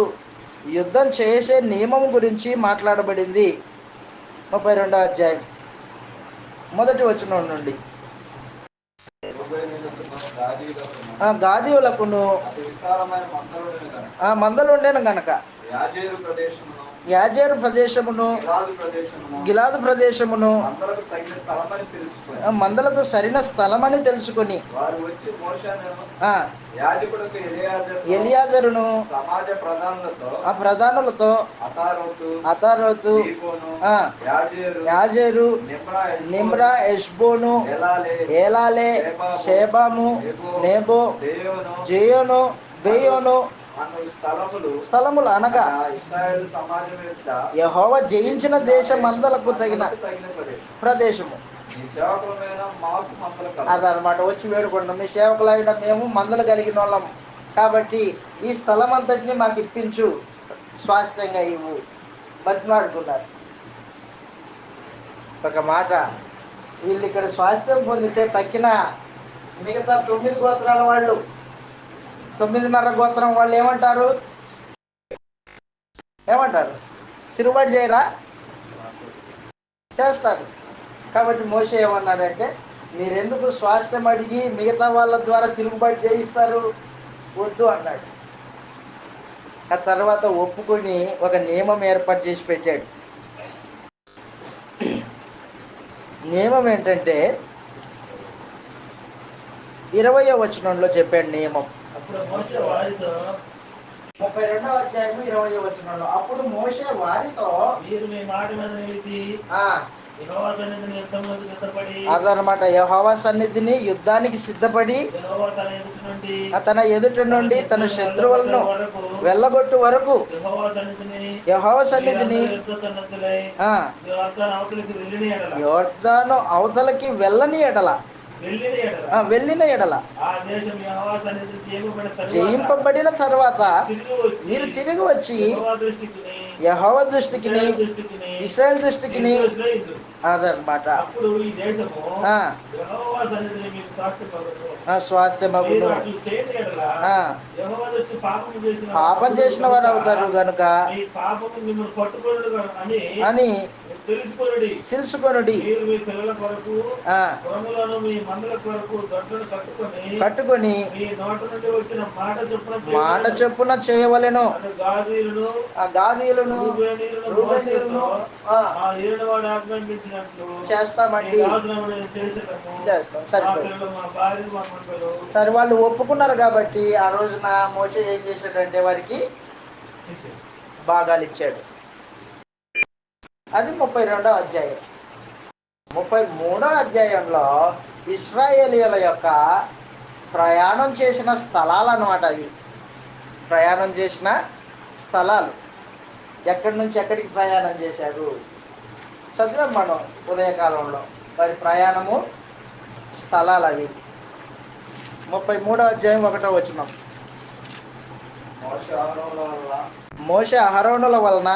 యుద్ధం చేసే నియమం గురించి మాట్లాడబడింది. 32వ అధ్యాయం 1వ వచనం నుండి. గాదీయులకును మందలు ఉండేను గనక యాజేరు ప్రదేశమును, గిలాదు ప్రదేశమును మందలకు సరైన స్థలమని తెలుసుకొని ఎలియాజరును ఆ ప్రధానులతో అతారోతు, యాజేరు, నిమ్రా, ఎష్బోను, ఏలాలే, షేబాము, నేబో, జేయోను, బేయోను స్థలములు అనగా యెహోవా జయించిన దేశమందలకు తగిన ప్రదేశము. అదనమాట వచ్చి వేడుకుంటాం, మీ సేవకులైన మేము మందలు కలిగిన వాళ్ళం కాబట్టి ఈ స్థలం అంతటిని మాకు ఇప్పించు, స్వాస్థ్యంగా ఇవ్వు బతిమాడుకున్నారు. ఒక మాట, వీళ్ళు ఇక్కడ స్వాస్థ్యం పొందితే తక్కిన మిగతా 9 గోత్రాల వాళ్ళు, 9.5 గోత్రం వాళ్ళు ఏమంటారు? తిరుగుబాటు చేయరా? చేస్తారు. కాబట్టి మోషే ఏమన్నాడంటే, మీరెందుకు స్వాస్థ్యం అడిగి మిగతా వాళ్ళ ద్వారా తిరుగుబాటు చేయిస్తారు? వద్దు అన్నాడు. ఆ తర్వాత ఒప్పుకొని ఒక నియమం ఏర్పాటు చేసి పెట్టాడు. నియమం ఏంటంటే 20వ వచనంలో చెప్పాడు నియమం. 32వ అధ్యాయము 20వ వచనంలో, అప్పుడు మోషే వారితో, మీరు మీ మాట మీద నిలిచి యెహోవా సన్నిధిని యుద్ధములకు సిద్ధపడి, అదనమాట, యెహోవా సన్నిధిని యుద్ధానికి సిద్ధపడి తన ఎదుట నుండి తన శత్రువులను వెళ్ళగొట్టు వరకు యెహోవా సన్నిధిని యోర్దాను అవతలకి వెళ్ళని ఎడల జయింపబడిన తర్వాత మీరు తిరిగి వచ్చి యెహోవా దృష్టికి, ఇశ్రాయేలు దృష్టికి, అదనమాట స్వాస్థ్యమగును. పాపం చేసిన వారు అవుతారు గనుక అని తెలుసుకొనుడి. కట్టుకొని మాట చొప్పున చేయవలెను. గాదీయులను చేస్తామండి. సరే, వాళ్ళు ఒప్పుకున్నారు కాబట్టి ఆ రోజున మోషే ఏం చేశాడంటే వారికి భాగాలు ఇచ్చాడు. అది 32వ అధ్యాయం. 33వ అధ్యాయంలో ఇశ్రాయేలీయుల యొక్క ప్రయాణం చేసిన స్థలాలు అన్నమాట. అవి ప్రయాణం చేసిన స్థలాలు, ఎక్కడి నుంచి ఎక్కడికి ప్రయాణం చేశారు చదివాం మనం ఉదయకాలంలో. వారి ప్రయాణము స్థలాలు అవి. 33వ అధ్యాయం 1వ వచనం, మోషే అహరోనుల వలన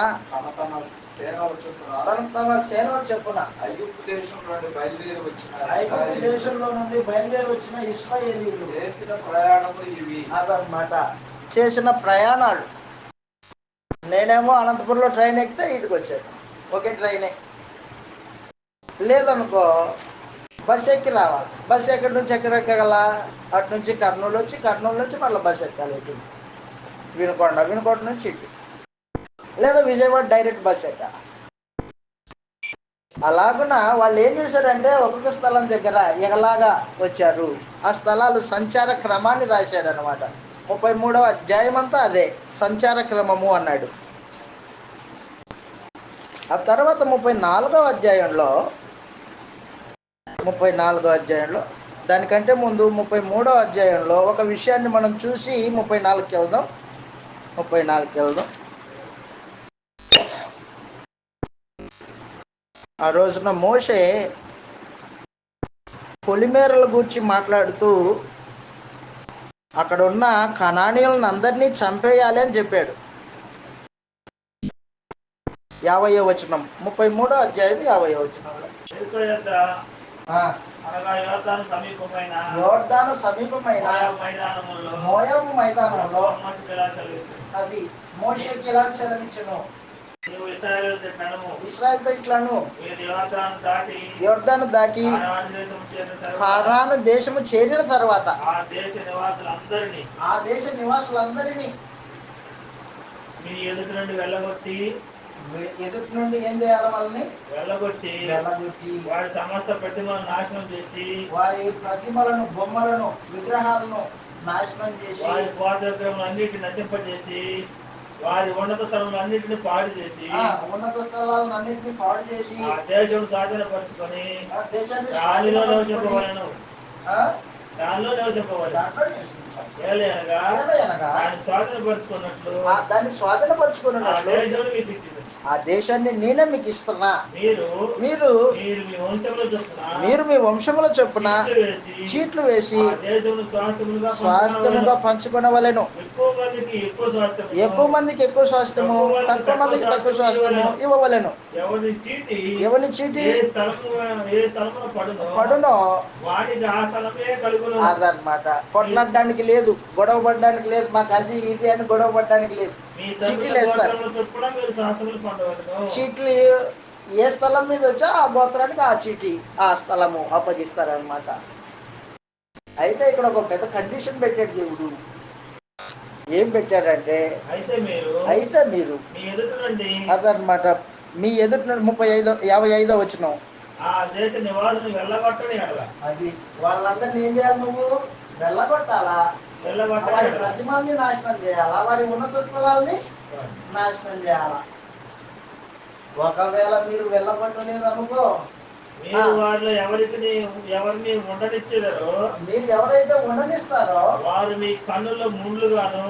తమ సేనల చొప్పున ఐగుప్తు దేశంలో నుండి బయలుదేరి వచ్చిన ఇశ్రాయేలీయులు చేసిన ప్రయాణములు ఇవి. అదనమాట చేసిన ప్రయాణాలు. నేనేమో అనంతపురంలో ట్రైన్ ఎక్కితే ఇంటికి వచ్చాను, ఒకే ట్రైనే. లేదనుకో బస్సు ఎక్కి రావాలి. బస్సు ఎక్కడి నుంచి ఎక్కడ ఎక్కగల? అటు నుంచి కర్నూలు వచ్చి, కర్నూలు నుంచి మళ్ళీ బస్సు ఎక్కాలి ఇటు వినుకొండ నుంచి ఇటు, లేదా విజయవాడ డైరెక్ట్ బస్ ఎక్కాలి. అలాగున వాళ్ళు ఏం చేశారంటే ఒక్కొక్క స్థలం దగ్గర ఎగలాగా వచ్చారు. ఆ స్థలాలు సంచార క్రమాన్ని రాశాడు అనమాట. 33వ అధ్యాయం అంతా అదే సంచార క్రమము అన్నాడు. ఆ తర్వాత 34వ అధ్యాయంలో దానికంటే ముందు 33వ అధ్యాయంలో ఒక విషయాన్ని మనం చూసి 34కి వెళ్దాం. ఆ రోజున మోషే పొలిమేరల గురించి మాట్లాడుతూ అక్కడ ఉన్న కనానీయులను అందరినీ చంపేయాలి అని చెప్పాడు. 50వ వచనం, 33వ అధ్యాయం 50వ వచనంలో, యోర్దాను సమీపమైన మోయాబు మైదానంలో అది మోషేకి ఇలా సెలవిచ్చెను, ఇశ్రాయేలుతో ఇట్లను, యోర్దాను దాటి హారాను దేశము చేరిన తర్వాత ఆ దేశ నివాసులందరినీ మీ ఎదుటి నుండి ఏం చేయాలి? వాళ్ళని వెళ్ళగొట్టి వారి సమస్త ప్రతిమలను నాశనం చేసి, వారి ప్రతిమలను, బొమ్మలను, విగ్రహాలను నాశనం చేసి, వారి పాదవిగ్రహములను అన్నిటిని నశింపజేసి, వారి ఉన్నత స్థలములను అన్నిటిని పాడు చేసి, ఆ దేశం స్వాధీనపరుచుకొని గాలిలో నివసింపవలెను. దానిలో నివసింపవాలి. దాన్ని స్వాధీనపరుచుకున్నట్లు ఆ దేశాన్ని నేనే మీకు ఇస్తున్నా. మీరు మీ వంశముల చొప్పున చీట్లు వేసి స్వాస్థ్యముగా పంచుకొనవలెను. ఎక్కువ మందికి ఎక్కువ స్వాస్థ్యము, తక్కువ మందికి తక్కువ స్వాస్థ్యము ఇవ్వవలెను. ఎవరి చీటి పడునో అదనమాట. కొట్లాడడానికి లేదు, గొడవ పడడానికి లేదు, మాకు అది ఇది అని గొడవ పడడానికి లేదు. చీటీలు వేస్తారు. చీట్లు ఏ స్థలం మీద వచ్చా ఆ గోత్రానికి ఆ చీటీ ఆ స్థలము అప్పగిస్తారనమాట. అయితే ఇక్కడ ఒక పెద్ద కండిషన్ పెట్టాడు దేవుడు. ఏం పెట్టాడంటే అయితే మీరు అదనమాట మీ ఎదుట 55వ వచనం అది వాళ్ళందరినీ ఏం చేయాలి? నువ్వు వెళ్ళగొట్టాలా, వారి ప్రతిమల్ని నాశనం చేయాలా, వారి ఉన్నత స్థలాల్ని నాశనం చేయాలా. ఒకవేళ మీరు వెళ్ళగొట్టలేదు అనుకో, వారిలో ఎవరిని ఉండనిచ్చేదారో, మీరు ఎవరైతే ఉండనిస్తారో వారు మీ కన్నులో ముళ్ళుగాను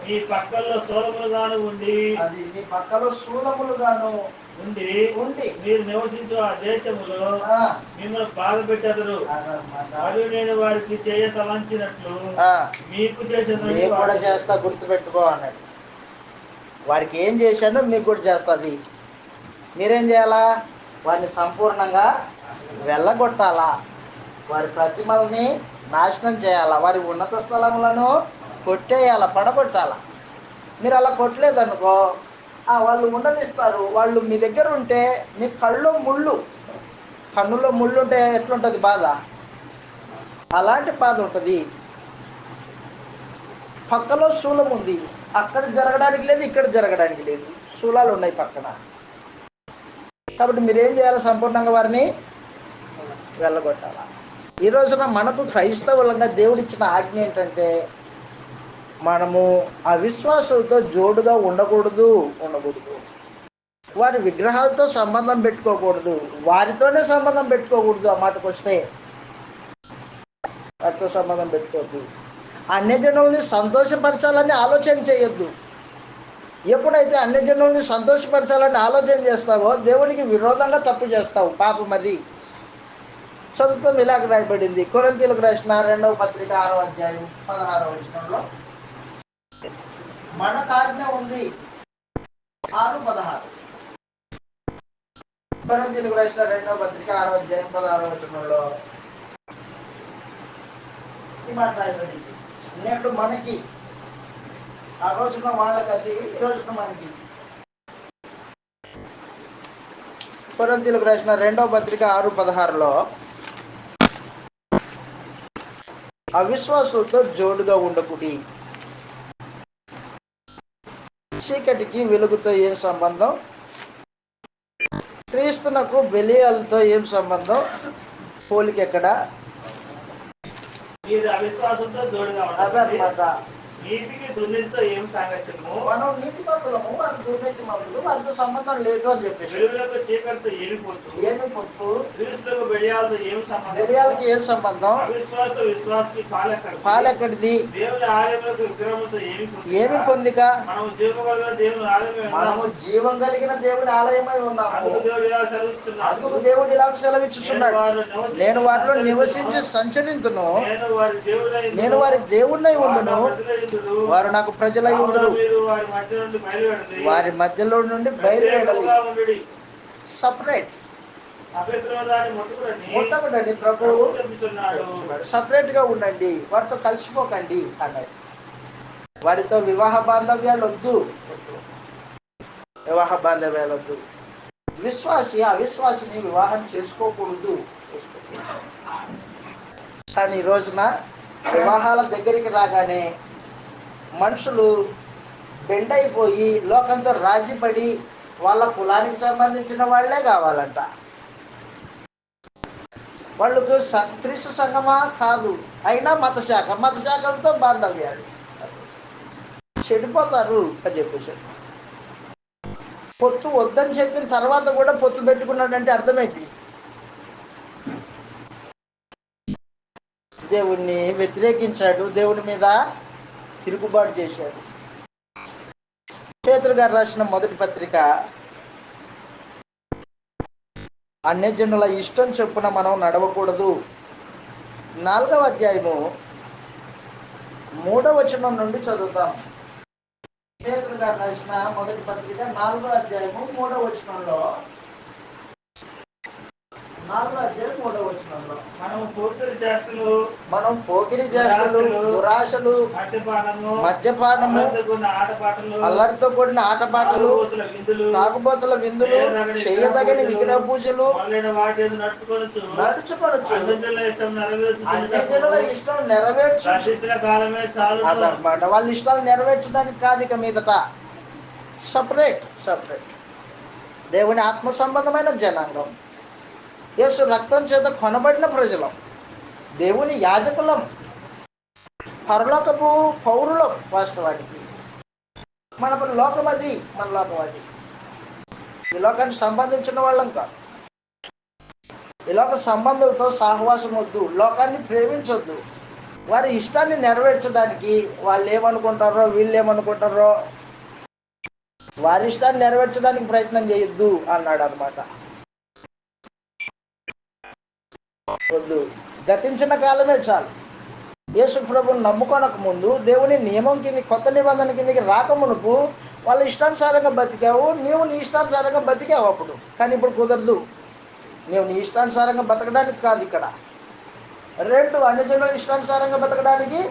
మీ పక్కల్లో శూలములుగాను ఉండి, అది మీ పక్కలో శూలములుగాను ఉండి మీరు నివసించు ఆ దేశములో మిమ్మల్ని బాధ పెట్టెదరు. మరియు నేను వారికి చేయ తలంచినట్లు మీకు చేస్తా, గుర్తుపెట్టుకో అన్నాడు. వారికి ఏం చేశానో మీకు కూడా చేస్తుంది. మీరేం చేయాలా? వారిని సంపూర్ణంగా వెళ్ళగొట్టాలా, వారి ప్రతిమల్ని నాశనం చేయాలా, వారి ఉన్నత స్థలములను కొట్టేయాలా, పడగొట్టాలా. మీరు అలా కొట్టలేదనుకో వాళ్ళు ఉండనిస్తారు. వాళ్ళు మీ దగ్గర ఉంటే మీ కన్నులో ముళ్ళు ఉంటే ఎట్లుంటుంది బాధ? అలాంటి బాధ ఉంటుంది. పక్కలో శూలం ఉంది, అక్కడ జరగడానికి లేదు, ఇక్కడ జరగడానికి లేదు, శూలాలు ఉన్నాయి పక్కన. కాబట్టి మీరేం చేయాలి? సంపూర్ణంగా వారిని వెళ్ళగొట్టాల. ఈ రోజున మనకు క్రైస్తవులంగా దేవుడిచ్చిన ఆజ్ఞ ఏంటంటే మనము అవిశ్వాసులతో జోడుగా ఉండకూడదు. వారి విగ్రహాలతో సంబంధం పెట్టుకోకూడదు, వారితోనే సంబంధం పెట్టుకోకూడదు. ఆ మాటకు వస్తే వారితో సంబంధం పెట్టుకోవద్దు. అన్యజనుల్ని సంతోషపరచాలని ఆలోచన చేయొద్దు. ఎప్పుడైతే అన్యజనుల్ని సంతోషపరచాలని ఆలోచన చేస్తావో దేవునికి విరోధంగా తప్పు చేస్తావు, పాపం అది. చదువుతాం, ఇలాగ రాయబడింది కొరింథీయులకు రాసిన 2వ పత్రిక 6వ అధ్యాయం 16వ వచనంలో మనకు ఆజ్ఞ ఉంది. 6:16 కొరింథీయులకు రాసిన 2వ పత్రిక 6వ అధ్యాయం 16వ వచనంలో ఈ మాట రాయబడింది. నేడు మనకి, ఆ రోజున వాళ్ళకి అది, ఈ రోజున మనకి. కొరింథీయులకు రాసిన 2వ పత్రిక 6:16లో అవిశ్వాసులతో జోడుగా ఉండకుడి. చీకటికి వెలుగుతో ఏం సంబంధం? క్రీస్తునకు బెలియాలతో ఏం సంబంధం? పోలిక ఎక్కడ? అదనమాట. మనం నీతిమంతులము, వారి దుర్నీతిమంతులు, వారితో సంబంధం లేదు అని చెప్పేసి. ఏమి పొత్తు? బెలియాలకి ఏం సంబంధం? పాలెక్కడిది? ఏమి పొందిక? మనము జీవం కలిగిన దేవుని ఆలయమై ఉన్నాము. అందుకు దేవుడు ఇలా సెలవిచ్చుచున్నాడు, నేను వారిలో నివసించి సంచరించును, నేను వారి దేవుడినై ఉండును, వారు నాకు ప్రజలై ఉండును. వారి మధ్యలో నుండి బయలుదేరాలి. సపరేట్ ముట్టబడండి. ప్రభు సపరేట్ గా ఉండండి, వారితో కలిసిపోకండి అన్నాడు. వారితో వివాహ బాంధవ్యాలు వద్దు. విశ్వాసి అవిశ్వాసిని వివాహం చేసుకోకూడదు. కానీ ఈ రోజున వివాహాల దగ్గరికి రాగానే మనుషులు బెండ్ అయిపోయి లోకంతో రాజీపడి వాళ్ళ కులానికి సంబంధించిన వాళ్లే కావాలంట. వాళ్ళకు క్రీస్తు సంఘమా కాదు, అయినా మత శాఖలతో బాంధవ్యాలు, చెడిపోతారు అని చెప్పేసి. పొత్తు వద్దని చెప్పిన తర్వాత కూడా పొత్తు పెట్టుకున్నాడంటే అర్థమేంటి? దేవుణ్ణి వ్యతిరేకించాడు, దేవుని మీద తిరుగుబాటు చేశాడు. పేతురు గారు రాసిన మొదటి పత్రిక, అన్యజనుల ఇష్టం చొప్పున మనం నడవకూడదు, 4వ అధ్యాయము 3వ వచనం నుండి చదువుతాం. పేతురు గారు రాసిన మొదటి పత్రిక 4వ అధ్యాయము 3వ వచనంలో, 4వ అధ్యాయం 3వ వచనంలో, మనం పోకిరి చేష్టలు, దురాశలు, మద్యపానము, అల్లరితో కూడిన ఆటపాటలు, తాగుబోతుల విందులు, చేయదగని విగ్రహ పూజలు నడుచుకొనొచ్చు, అన్యజనుల ఇష్టం నెరవేర్చిన కాలమే చాలు అదనమాట. వాళ్ళ ఇష్టాలు నెరవేర్చడానికి కాదు ఇక మీదట. సపరేట్ దేవుని ఆత్మ సంబంధమైన జనాంగం, యేసు రక్తం చేత కొనబడిన ప్రజలం, దేవుని యాజకులం, పరలోకపు పౌరులం. వాస్తవానికి మన లోకం అది, మన లోకం అది. ఈ లోకానికి సంబంధించిన వాళ్ళం కాదు. ఈ లోక సంబంధులతో సహవాసం వద్దు, లోకాన్ని ప్రేమించొద్దు. వారి ఇష్టాన్ని నెరవేర్చడానికి వాళ్ళు ఏమనుకుంటారో, వీళ్ళు ఏమనుకుంటారో, వారి ఇష్టాన్ని నెరవేర్చడానికి ప్రయత్నం చేయొద్దు అన్నాడు అనమాట. వద్దు, గతించిన కాలమే చాలు. యేసు ప్రభువుని నమ్ముకోనక ముందు దేవుని నియమం కింద, కొత్త నిబంధన కిందకి రాకమునుపు వాళ్ళ ఇష్టానుసారంగా బతికావు, నీవు నీ ఇష్టానుసారంగా బతికావు అప్పుడు. కానీ ఇప్పుడు కుదరదు. నీవు నీ ఇష్టానుసారంగా బతకడానికి కాదు ఇక్కడ. 2, అన్యజనుల ఇష్టానుసారంగా బతకడానికి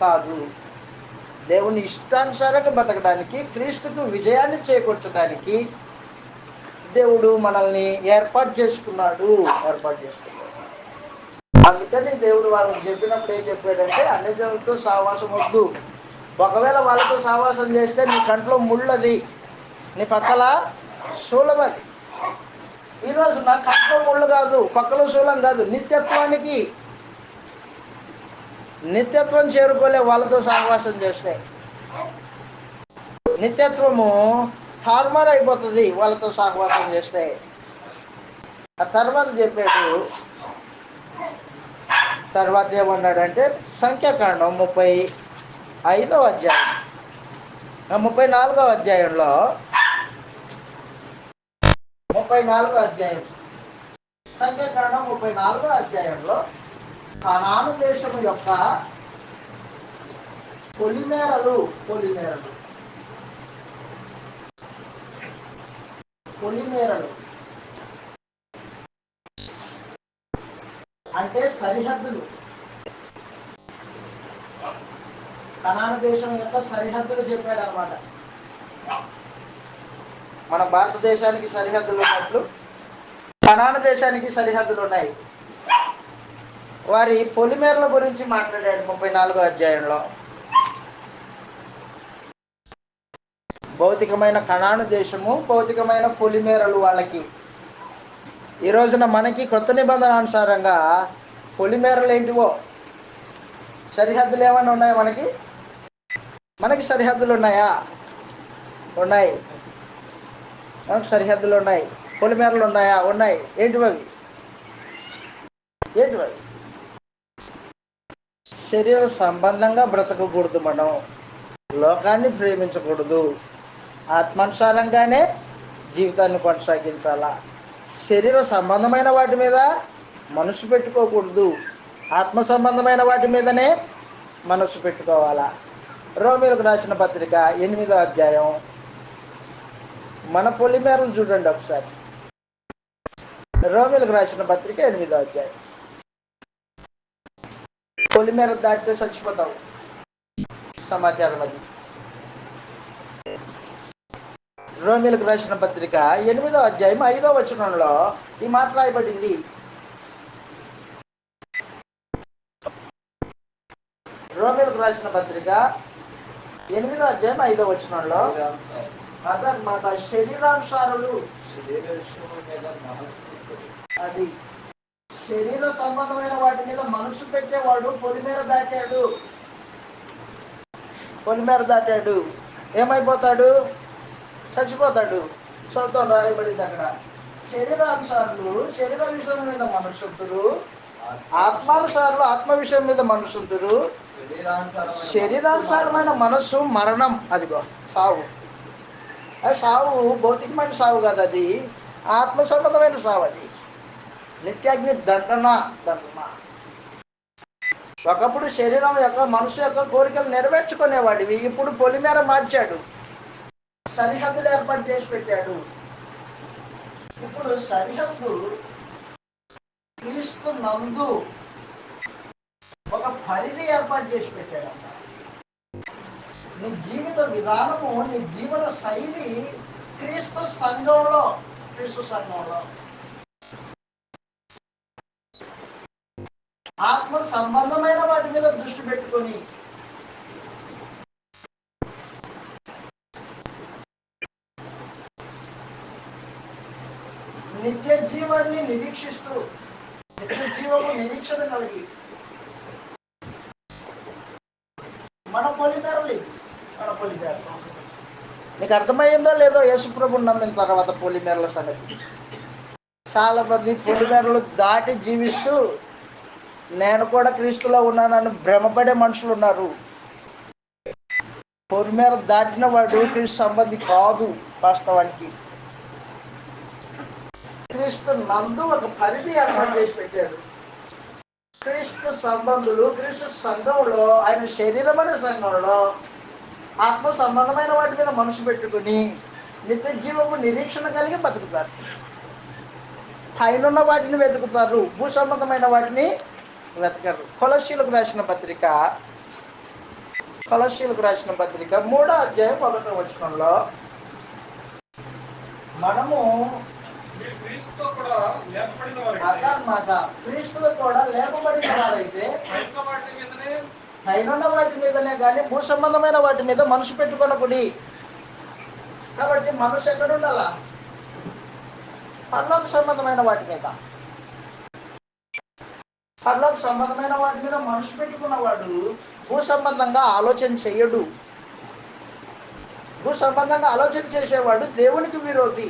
కాదు, దేవుని ఇష్టానుసారంగా బతకడానికి, క్రీస్తుకు విజయాన్ని చేకూర్చడానికి దేవుడు మనల్ని ఏర్పాటు చేసుకున్నాడు. అందుకని దేవుడు వాళ్ళకి చెప్పినప్పుడు ఏం చెప్పాడంటే, అన్యజనులతో సహవాసం వద్దు. ఒకవేళ వాళ్ళతో సహవాసం చేస్తే నీ కంట్లో ముళ్ళది, నీ పక్కల శూలమది. ఈరోజు నా కంట్లో ముళ్ళు కాదు, పక్కలో శూలం కాదు, నిత్యత్వం చేరుకోలే వాళ్ళతో సహవాసం చేస్తే. నిత్యత్వము తారుమారు అయిపోతుంది వాళ్ళతో సహవాసం చేస్తే. ఆ తర్వాత చెప్పాడు, తర్వాత ఏమన్నాడంటే, సంఖ్యాకాండం 35వ అధ్యాయం, 34వ అధ్యాయంలో, 34వ అధ్యాయం, సంఖ్యాకాండం 34వ అధ్యాయంలో కనాను దేశము యొక్క పొలిమేరలు అంటే సరిహద్దులు. కనాను దేశం యొక్క సరిహద్దులు చెప్పారనమాట. మన భారతదేశానికి సరిహద్దులు ఉన్నట్లు కనాను దేశానికి సరిహద్దులు ఉన్నాయి. వారి పొలిమేరల గురించి మాట్లాడాడు 34వ అధ్యాయంలో. భౌతికమైన కనాను దేశము, భౌతికమైన పొలిమేరలు వాళ్ళకి. ఈ రోజున మనకి కొత్త నిబంధన అనుసారంగా పొలిమేరలు ఏంటివో, సరిహద్దులు ఏమన్నా ఉన్నాయా? మనకి సరిహద్దులు ఉన్నాయా? ఉన్నాయి. మనకు సరిహద్దులు ఉన్నాయి. పొలిమేరలు ఉన్నాయా? ఉన్నాయి. ఏంటివి? శరీర సంబంధంగా బ్రతకకూడదు. మనం లోకాన్ని ప్రేమించకూడదు. ఆత్మానుసారంగానే జీవితాన్ని కొనసాగించాలా. శరీర సంబంధమైన వాటి మీద మనసు పెట్టుకోకూడదు. ఆత్మ సంబంధమైన వాటి మీదనే మనసు పెట్టుకోవాలా. రోమీయులకు రాసిన పత్రిక 8వ అధ్యాయం, మన పొలిమేరలు చూడండి ఒకసారి. రోమీయులకు రాసిన పత్రిక 8వ అధ్యాయం. పొలిమేర దాటితే చచ్చిపోతావు సమాచారం అది. రోమీయులకు రాసిన పత్రిక 8వ అధ్యాయం 5వ వచనంలో ఈ మాట రాయబడింది. రోమీయులకు రాసిన పత్రిక 8వ అధ్యాయం 5వ వచనంలో అదనమాట, శరీరానుసారులు. అది శరీర సంబంధమైన వాటి మీద మనసు పెట్టేవాడు పొలిమేర దాటాడు ఏమైపోతాడు? చచ్చిపోతాడు. చదువుతాం, రాయబడింది అక్కడ. శరీరానుసారులు, శరీర విషయం మీద మనస్సులు, ఆత్మానుసారులు ఆత్మ విషయం మీద మనసుందరు, శరీరానుసారమైన మనస్సు మరణం. అదిగో సావు. అది సావు భౌతికమైన సావు కాదు, అది ఆత్మ సంబంధమైన సావు. అది నిత్యాగ్ని దండన. ఒకప్పుడు శరీరం యొక్క మనసు యొక్క కోరికలు నెరవేర్చుకునేవాడివి, ఇప్పుడు పొలిమేర మార్చాడు, సరిహద్దులు ఏర్పాటు చేసి పెట్టాడు. ఇప్పుడు సరిహద్దు క్రీస్తు నందు ఒక పరిధి ఏర్పాటు చేసి పెట్టాడన్న. నీ జీవిత విధానము, నీ జీవన శైలి క్రీస్తు సంఘంలో ఆత్మ సంబంధమైన వాటి మీద దృష్టి పెట్టుకొని నిత్య జీవాన్ని నిరీక్షిస్తూ, నిత్య జీవము నిరీక్షణ కలిగి మన పొలిమేరలు. నీకు అర్థమయ్యిందో లేదో యేసుప్రభుని నమ్మిన తర్వాత పొలిమేరల సంగతి. చాలా మంది పొలిమేరలు దాటి జీవిస్తూ నేను కూడా క్రీస్తులో ఉన్నానని భ్రమపడే మనుషులు ఉన్నారు. పొలిమేర దాటిన వాడు క్రీస్తు సంబంధి కాదు. వాస్తవానికి క్రీస్తు నందు ఒక పరిధి ఏర్పాటు చేసి పెట్టాడు. క్రీస్తు సంబంధులు క్రీస్తు సంఘంలో, ఆయన శరీరం అనే సంఘంలో ఆత్మ సంబంధమైన వాటి మీద మనసు పెట్టుకుని నిత్య జీవము నిరీక్షణ కలిగి బతుకుతారు. పైనున్న వాటిని వెతుకుతారు, భూ సంబంధమైన వాటిని వెతకరు. కొలస్సీలకు రాసిన పత్రిక 3వ అధ్యాయం 1వ వచనంలో మనము అదనమాట, క్రీస్తులో కూడా లేపబడిన వారైతే పైనున్న వాటి మీదనే కానీ భూ సంబంధమైన వాటి మీద మనసు పెట్టుకొనకుడి. కాబట్టి మనసు ఎక్కడ ఉండాలా? పరలోక సంబంధమైన వాటి మీద. పరలోక సంబంధమైన వాటి మీద మనసు పెట్టుకున్నవాడు భూ సంబంధంగా ఆలోచన చెయ్యడు. భూ సంబంధంగా ఆలోచన చేసేవాడు దేవునికి విరోధి.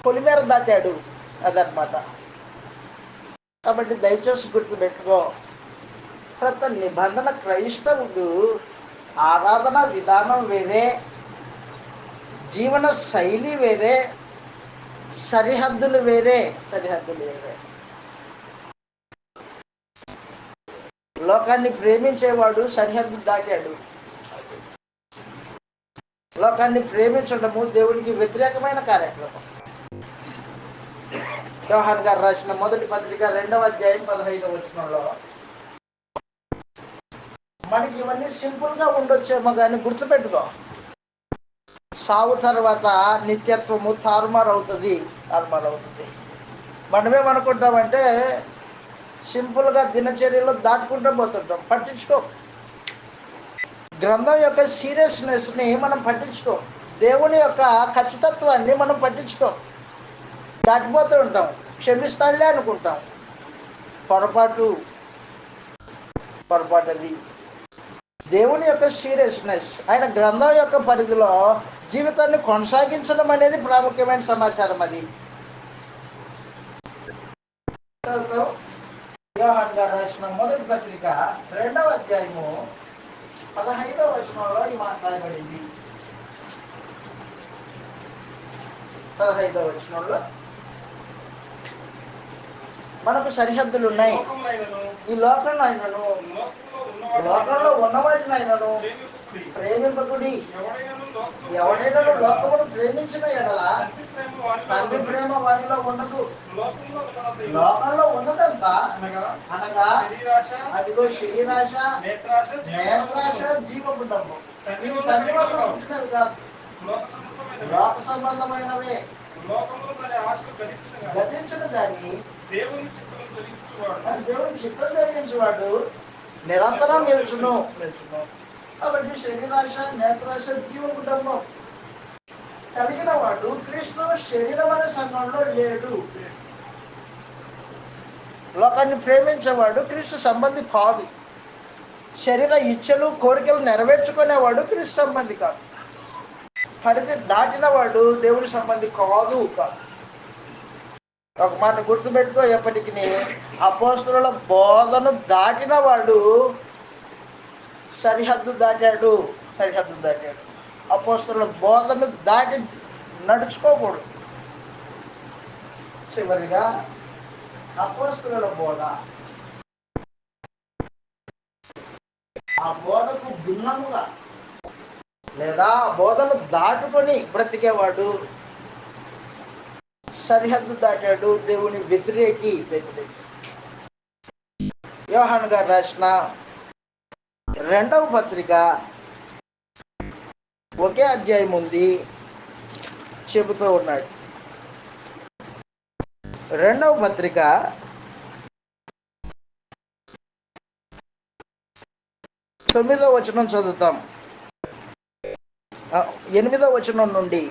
పొలిమేర దాటాడు అదనమాట. కాబట్టి దయచేసి గుర్తుపెట్టుకో, క్రొత్త నిబంధన క్రైస్తవుడు ఆరాధన విధానం వేరే, జీవన శైలి వేరే, సరిహద్దులు వేరే. లోకాన్ని ప్రేమించేవాడు సరిహద్దు దాటాడు. లోకాన్ని ప్రేమించడము దేవునికి వ్యతిరేకమైన కార్యక్రమం. యోహాన్ గారు రాసిన మొదటి పత్రిక 2వ అధ్యాయం 15వ వచనంలో మనకి ఇవన్నీ సింపుల్ గా ఉండొచ్చేమో కానీ గుర్తుపెట్టుకో, సావు తర్వాత నిత్యత్వము తారుమారు అవుతుంది. మనమేమనుకుంటామంటే సింపుల్ గా దినచర్యలో దాటుకుంటూ పోతుంటాం. పట్టించుకో. గ్రంథం యొక్క సీరియస్నెస్ ని మనం పట్టించుకో. దేవుని యొక్క ఖచ్చితత్వాన్ని మనం పట్టించుకో. దాటిపోతూ ఉంటాం, క్షమిస్తాడులే అనుకుంటాం. పొరపాటు అది. దేవుని యొక్క సీరియస్నెస్, ఆయన గ్రంథం యొక్క పరిధిలో జీవితాన్ని కొనసాగించడం అనేది ప్రాముఖ్యమైన సమాచారం. అది యోహాన్ గారు రాసిన మొదటి పత్రిక 2వ అధ్యాయము 15వ వచనంలో ఈ మాట్లాడబడింది. 15వ వచనంలో మనకు సరిహద్దులు ఉన్నాయి. ఈ లోకంలో అయినను, లోకంలో ఉన్నవాటిని అయినను ప్రేమింపకుడి. ఎవడైనా లోకమును ప్రేమించిన ఎడల తండ్రి ప్రేమ వారిలో ఉండదు. లోకంలో ఉన్నదంతా అనగా అదిగో శరీరాశ, నేత్రాశ, జీవపు డబ్బు. ఇవి తండ్రి వల్ల ఉంటున్నవి కాదు, లోక సంబంధమైనవే. గతించును కానీ దేవుని చిత్తం జరిగించేవాడు నిరంతరం నిల్చును. కాబట్టి శరీరాశ, నేత్రాశ, జీవ కుటుంబం కలిగిన వాడు క్రీస్తు శరీరం అనే సంఘంలో లేడు. లోకాన్ని ప్రేమించేవాడు క్రీస్తు సంబంధి కాదు. శరీర ఇచ్చలు కోరికలు నెరవేర్చుకునేవాడు క్రీస్తు సంబంధి కాదు. పరిధి దాటిన వాడు దేవుని సంబంధి కాదు. ఒక మాట గుర్తుపెట్టుకో, ఎప్పటికీ అపోస్తలుల బోధను దాటిన వాడు సరిహద్దు దాటాడు. అపోస్తలుల బోధను దాటి నడుచుకోకూడదు. చివరిగా అపోస్తలుల బోధ, ఆ బోధకు భిన్నముగా లేదా ఆ బోధను దాటుకొని బ్రతికేవాడు సరిహద్దు దాటాడు, దేవుని వ్యతిరేకి. యోహాను గారు రాసిన 2వ పత్రిక ఒకే అధ్యాయం ఉంది, చెబుతూ ఉన్నాడు. 2వ పత్రిక 9వ వచనం చదువుతాం. 8వ వచనం నుండి.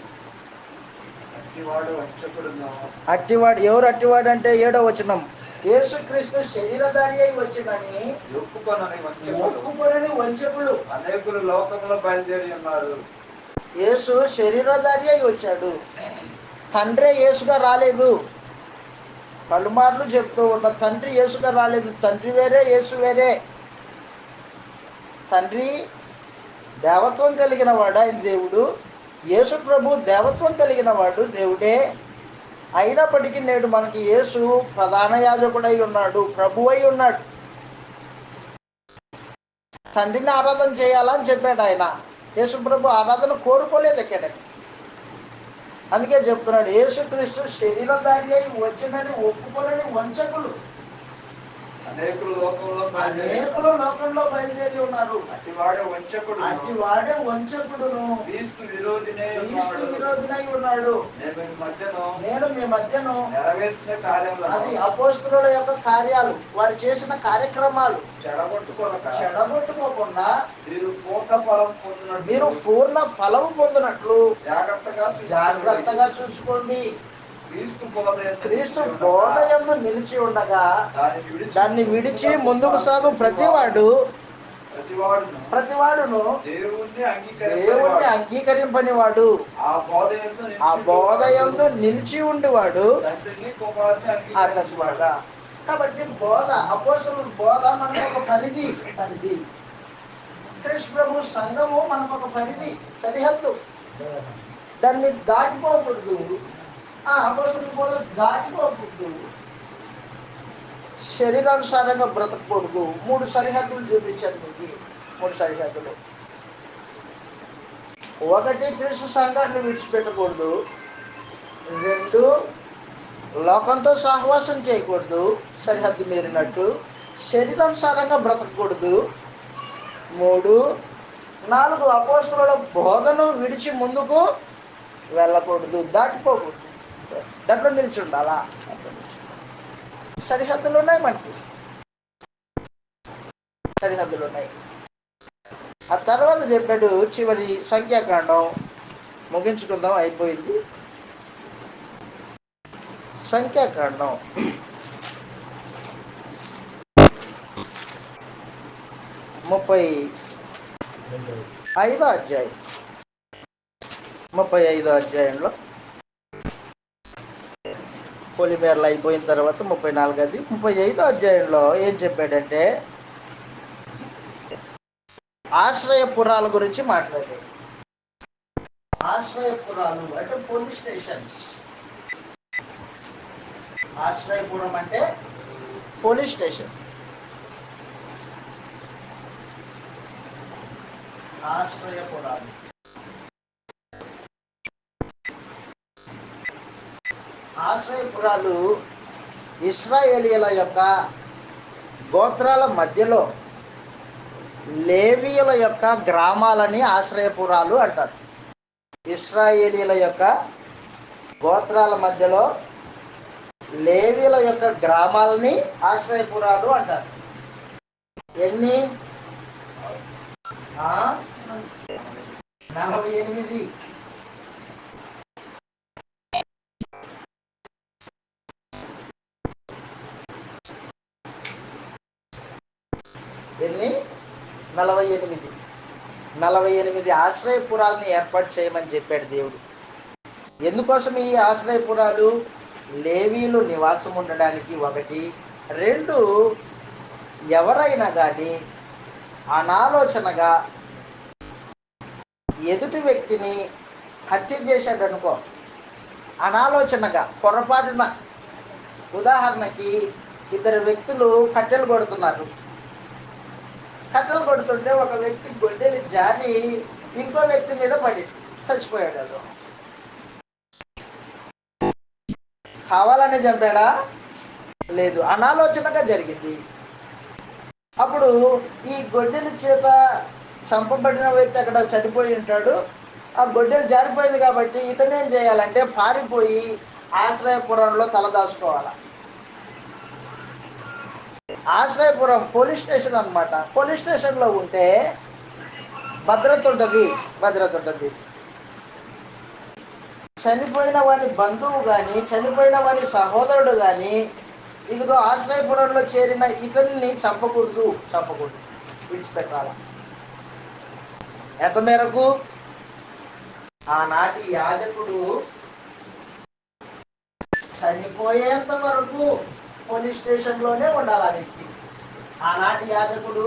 అట్టివాడు ఎవరు? అట్టివాడు అంటే 7వ వచనం, యేసుక్రీస్తు శరీరధారి అయి వచ్చినని ఒప్పుకొనని వంచకులు అనేకులు లోకంలో బయలుదేరి ఉన్నారు. యేసు శరీరధారి అయి వచ్చాడు, తండ్రే యేసుగా రాలేదు. పలుమార్లు చెప్తూ ఉన్న తండ్రి యేసుగా రాలేదు. తండ్రి వేరే, యేసు వేరే. తండ్రి దేవత్వం కలిగిన వాడు, ఆయన దేవుడు. యేసు ప్రభు దేవత్వం కలిగిన వాడు, దేవుడే. అయినప్పటికీ నేడు మనకి యేసు ప్రధాన యాజకుడై ఉన్నాడు, ప్రభు అయి ఉన్నాడు. తండ్రిని ఆరాధన చేయాలని చెప్పాడు ఆయన. యేసు ప్రభు ఆరాధన కోరుకోలేదు ఇక్కడ. అందుకే చెప్తున్నాడు, యేసుక్రీస్తు శరీరధారి అయి వచ్చినని ఒప్పుకొనని వంచకులు అనేకులు లోకంలో బయలుదేరి ఉన్నారు. అట్టివాడే వంచకుడును క్రీస్తు విరోధినై ఉన్నాడు. నేను మీ మధ్యను నెరవేర్చిన కార్యములు, అది అపోస్తలుల యొక్క కార్యాలు, వారు చేసిన కార్యక్రమాలు చెడగొట్టుకోకుండా మీరు పూర్ణ ఫలం పొందినట్లు జాగ్రత్తగా చూసుకోండి. క్రీస్తు బోధ యందు నిలిచి ఉండగా దాన్ని విడిచి ముందుకు సాగు ప్రతివాడును దేవుణ్ణి అంగీకరింపని వాడు, ఆ బోధ యందు నిలిచి ఉండేవాడు అతనివాడ. కాబట్టి బోధ, అపోస్తలుల బోధ మనకు ఒక పరిధి. క్రీస్తు ప్రభు సంఘము మనకు ఒక పరిధి, సరిహద్దు. దాన్ని దాటిపోకూడదు. అపోస్తలుల బోధ దాటిపోకూడదు. శరీరానుసారంగా బ్రతకూడదు. 3 సరిహద్దులు చూపించాను మీకు. 3 సరిహద్దులు. 1, క్రీస్తు సంఘాన్ని విడిచిపెట్టకూడదు. 2, లోకంతో సహవాసం చేయకూడదు, సరిహద్దు మీరినట్టు. శరీరానుసారంగా బ్రతకూడదు. 3, 4, అపోస్తలుల బోధను విడిచి ముందుకు వెళ్ళకూడదు, దాటిపోకూడదు. దాంట్లో నిలిచి ఉండాలా. సరిహద్దులు ఉన్నాయి మనకి, సరిహద్దులు ఉన్నాయి. ఆ తర్వాత చెప్పాడు చివరి సంఖ్యాకాండం. ముగించుకుందాం, అయిపోయింది. సంఖ్యాకాండం 35వ అధ్యాయం. 35వ అధ్యాయంలో పొలిమేరలు అయిపోయిన తర్వాత 34ది 35వ అధ్యాయంలో ఏం చెప్పాడంటే ఆశ్రయపురాల గురించి మాట్లాడాడు. ఆశ్రయపురాలు అంటే పోలీస్ స్టేషన్స్. ఆశ్రయపురం అంటే పోలీస్ స్టేషన్. ఆశ్రయపురాలు. ఆశ్రయపురాలు ఇశ్రాయేలీయుల యొక్క గోత్రాల మధ్యలో లేవీయుల యొక్క గ్రామాలని ఆశ్రయపురాలు అంటారు. ఇశ్రాయేలీయుల యొక్క గోత్రాల మధ్యలో లేవీయుల యొక్క గ్రామాలని ఆశ్రయపురాలు అంటారు. ఎన్ని? 48. ఎన్ని? 48. 48 ఆశ్రయపురాలని ఏర్పాటు చేయమని చెప్పాడు దేవుడు. ఎందుకోసం ఈ ఆశ్రయపురాలు? లేవీలు నివాసం ఉండడానికి ఒకటి, 2 ఎవరైనా కానీ అనాలోచనగా ఎదుటి వ్యక్తిని హత్య చేశాడు అనుకో, అనాలోచనగా పొరపాటున, ఉదాహరణకి 2 వ్యక్తులు కట్టెలు కొడుతున్నారు, కట్టెలు కొడుతుంటే ఒక వ్యక్తి గొడ్డలి జారి ఇంకో వ్యక్తి మీద పడింది, చచ్చిపోయాడు. కావాలని చంపాడా? లేదు, అనాలోచనగా జరిగింది. అప్పుడు ఈ గొడ్డలి చేత చంపబడిన వ్యక్తి అక్కడ చనిపోయి ఉంటాడు. ఆ గొడ్డలి జారిపోయింది కాబట్టి ఇతను ఏం చేయాలంటే పారిపోయి ఆశ్రయపురంలో తలదాచుకోవాలి. ఆశ్రయపురం పోలీస్ స్టేషన్ అన్నమాట. పోలీస్ స్టేషన్లో ఉంటే భద్రత ఉంటుంది. చనిపోయిన వారి బంధువు కానీ, చనిపోయిన వారి సహోదరుడు కానీ, ఇదిగో ఆశ్రయపురంలో చేరిన ఇతన్ని చంపకూడదు, విడిచిపెట్టాలి. ఎంత మేరకు? ఆనాటి యాజకుడు చనిపోయేంత వరకు పోలీస్ స్టేషన్లోనే ఉండాలి. ఆ వ్యక్తి, ఆనాటి యాజకుడు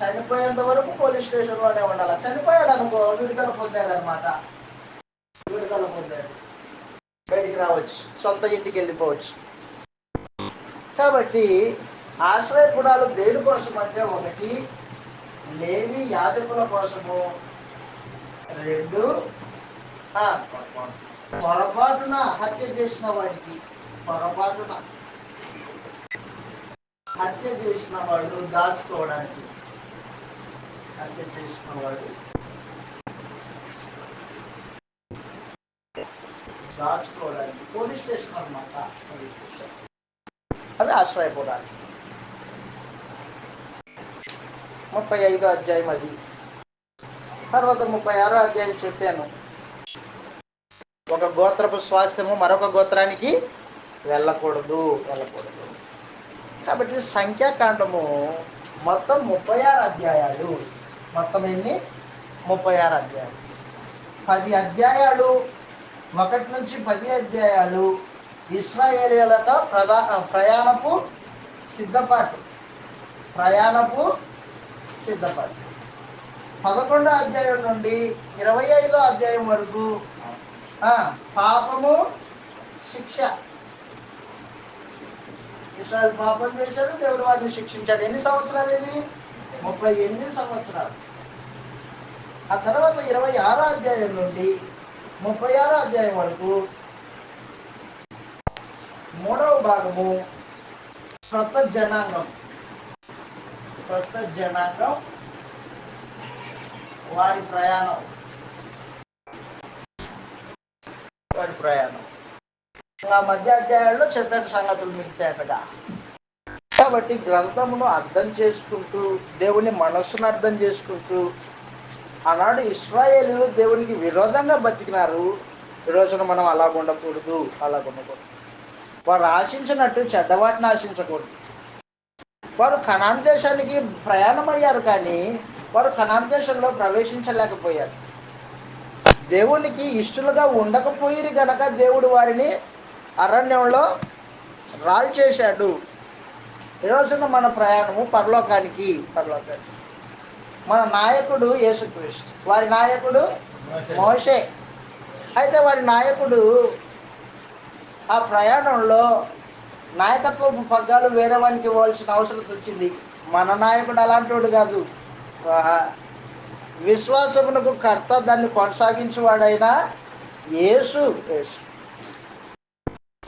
చనిపోయేంత వరకు పోలీస్ స్టేషన్లోనే ఉండాలి. చనిపోయాడు అనుకో, విడుదల పొందాడు అనమాట. బయటికి రావచ్చు, సొంత ఇంటికి వెళ్ళిపోవచ్చు. కాబట్టి ఆశ్రయపురాలు దేని కోసం అంటే, ఒకటి లేవి యాజకుల కోసము, 2 పొరపాటున హత్య చేసిన వాడికి, వాడు దాచుకోవడానికి, పోలీస్ స్టేషన్ అన్నమాట. అవి ఆశ్రయపురాలు. 35వ అధ్యాయం అది. తర్వాత 36వ అధ్యాయం చెప్పాను, ఒక గోత్రపు స్వాస్థ్యము మరొక గోత్రానికి వెళ్ళకూడదు. కాబట్టి సంఖ్యాకాండము మొత్తం 36 అధ్యాయాలు. మొత్తం ఎన్ని? 36 అధ్యాయాలు. 10 అధ్యాయాలు, 1 నుంచి 10 అధ్యాయాలు ఇశ్రాయేలీయులకు ప్రయాణపు సిద్ధపాటు. 11వ అధ్యాయం నుండి 25వ అధ్యాయం వరకు పాపము, శిక్ష. ఇశ్రాయేలు పాపం చేశారు, దేవుడు వారిని శిక్షించాడు. ఎన్ని సంవత్సరాలు ఇది? 38 సంవత్సరాలు. ఆ తర్వాత 26వ అధ్యాయం నుండి 36వ అధ్యాయం వరకు 3వ భాగము క్రొత్త జనాంగం, వారి ప్రయాణం. ఆ మధ్య అధ్యాయాల్లో చక్కటి సంగతులు మిగుతాయటగా. కాబట్టి గ్రంథమును అర్థం చేసుకుంటూ, దేవుని మనస్సును అర్థం చేసుకుంటూ, ఆనాడు ఇశ్రాయేలీయులు దేవునికి విరోధంగా బతికినారు. ఈ రోజున మనం అలా ఉండకూడదు. వారు ఆశించినట్టు చెడ్డవాటిని ఆశించకూడదు. వారు కనాను దేశానికి ప్రయాణమయ్యారు, కానీ వారు కనాను దేశంలో ప్రవేశించలేకపోయారు. దేవునికి ఇష్టలుగా ఉండకపోయిరు గనక దేవుడు వారిని అరణ్యంలో రాల్చేశాడు. ఈ రోజున మన ప్రయాణము పరలోకానికి. మన నాయకుడు యేసుక్రీస్తు, వారి నాయకుడు మోషే. అయితే వారి నాయకుడు ఆ ప్రయాణంలో నాయకత్వపు పగ్గాలు వేరే వానికి ఇవ్వాల్సిన అవసరం వచ్చింది. మన నాయకుడు అలాంటి కాదు. విశ్వాసమునకు కర్త, దాన్ని కొనసాగించేవాడైనా యేసు.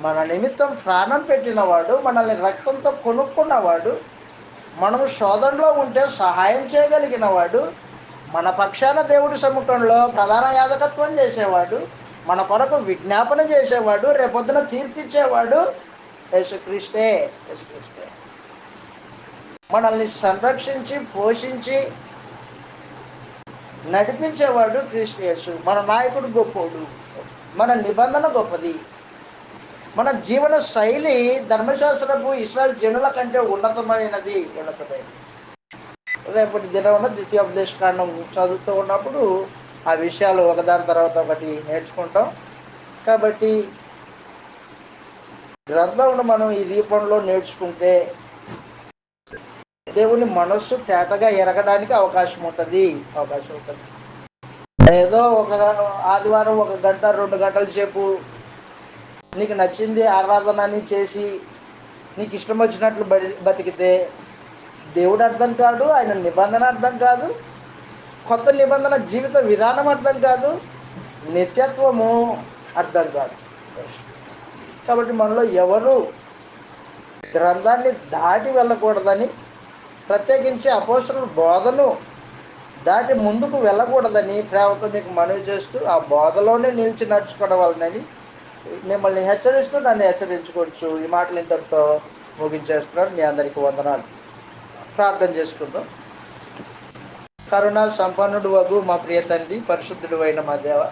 మన నిమిత్తం ప్రాణం పెట్టినవాడు, మనల్ని రక్తంతో కొనుక్కున్నవాడు, మనము శోధనలో ఉంటే సహాయం చేయగలిగిన వాడు, మన పక్షాన దేవుడి సముఖంలో ప్రధాన యాజకత్వం చేసేవాడు, మన కొరకు విజ్ఞాపన చేసేవాడు, రేపొద్దున తీర్పిచ్చేవాడు యేసుక్రీస్తే. మనల్ని సంరక్షించి పోషించి నడిపించేవాడు క్రీస్తు యేసు. మన నాయకుడు గొప్పోడు, మన నిబంధన గొప్పది, మన జీవన శైలి ధర్మశాస్త్రపు ఇశ్రాయేలు జనుల కంటే ఉన్నతమైనది. రేపటి దినమున ద్వితీయోపదేశకాండం చదువుతూ ఉన్నప్పుడు ఆ విషయాలు ఒకదాని తర్వాత ఒకటి నేర్చుకుంటాం. కాబట్టి గ్రంథమును మనం ఈ రూపంలో నేర్చుకుంటే దేవుని మనస్సు తేటగా ఎరగడానికి అవకాశం ఉంటుంది. ఏదో ఒక ఆదివారం 1 గంట 2 గంటల సేపు నీకు నచ్చింది ఆరాధనని చేసి నీకు ఇష్టం వచ్చినట్లు బతికితే దేవుడు అర్థం కాదు, ఆయన నిబంధన అర్థం కాదు, కొత్త నిబంధన జీవిత విధానం అర్థం కాదు, నిత్యత్వము అర్థం కాదు. కాబట్టి మనలో ఎవరు గ్రంథాన్ని దాటి వెళ్ళకూడదని, ప్రత్యేకించి అపోస్తలుల బోధను దాటి ముందుకు వెళ్ళకూడదని ప్రేమతో మీకు మనవి చేస్తూ ఆ బోధలోనే నిలిచి నడుచుకోవాలని మిమ్మల్ని హెచ్చరిస్తూ నన్ను హెచ్చరించుకోవచ్చు. ఈ మాటలు ఇంతటితో ముగించేస్తున్నాను. మీ అందరికీ వందనాలు. ప్రార్థన చేసుకుందాం. కరుణ సంపన్నుడు వగు మా ప్రియ తండ్రి, పరిశుద్ధుడు అయిన మా దేవ,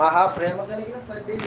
మహాప్రేమ కలిగిన తండ్రి,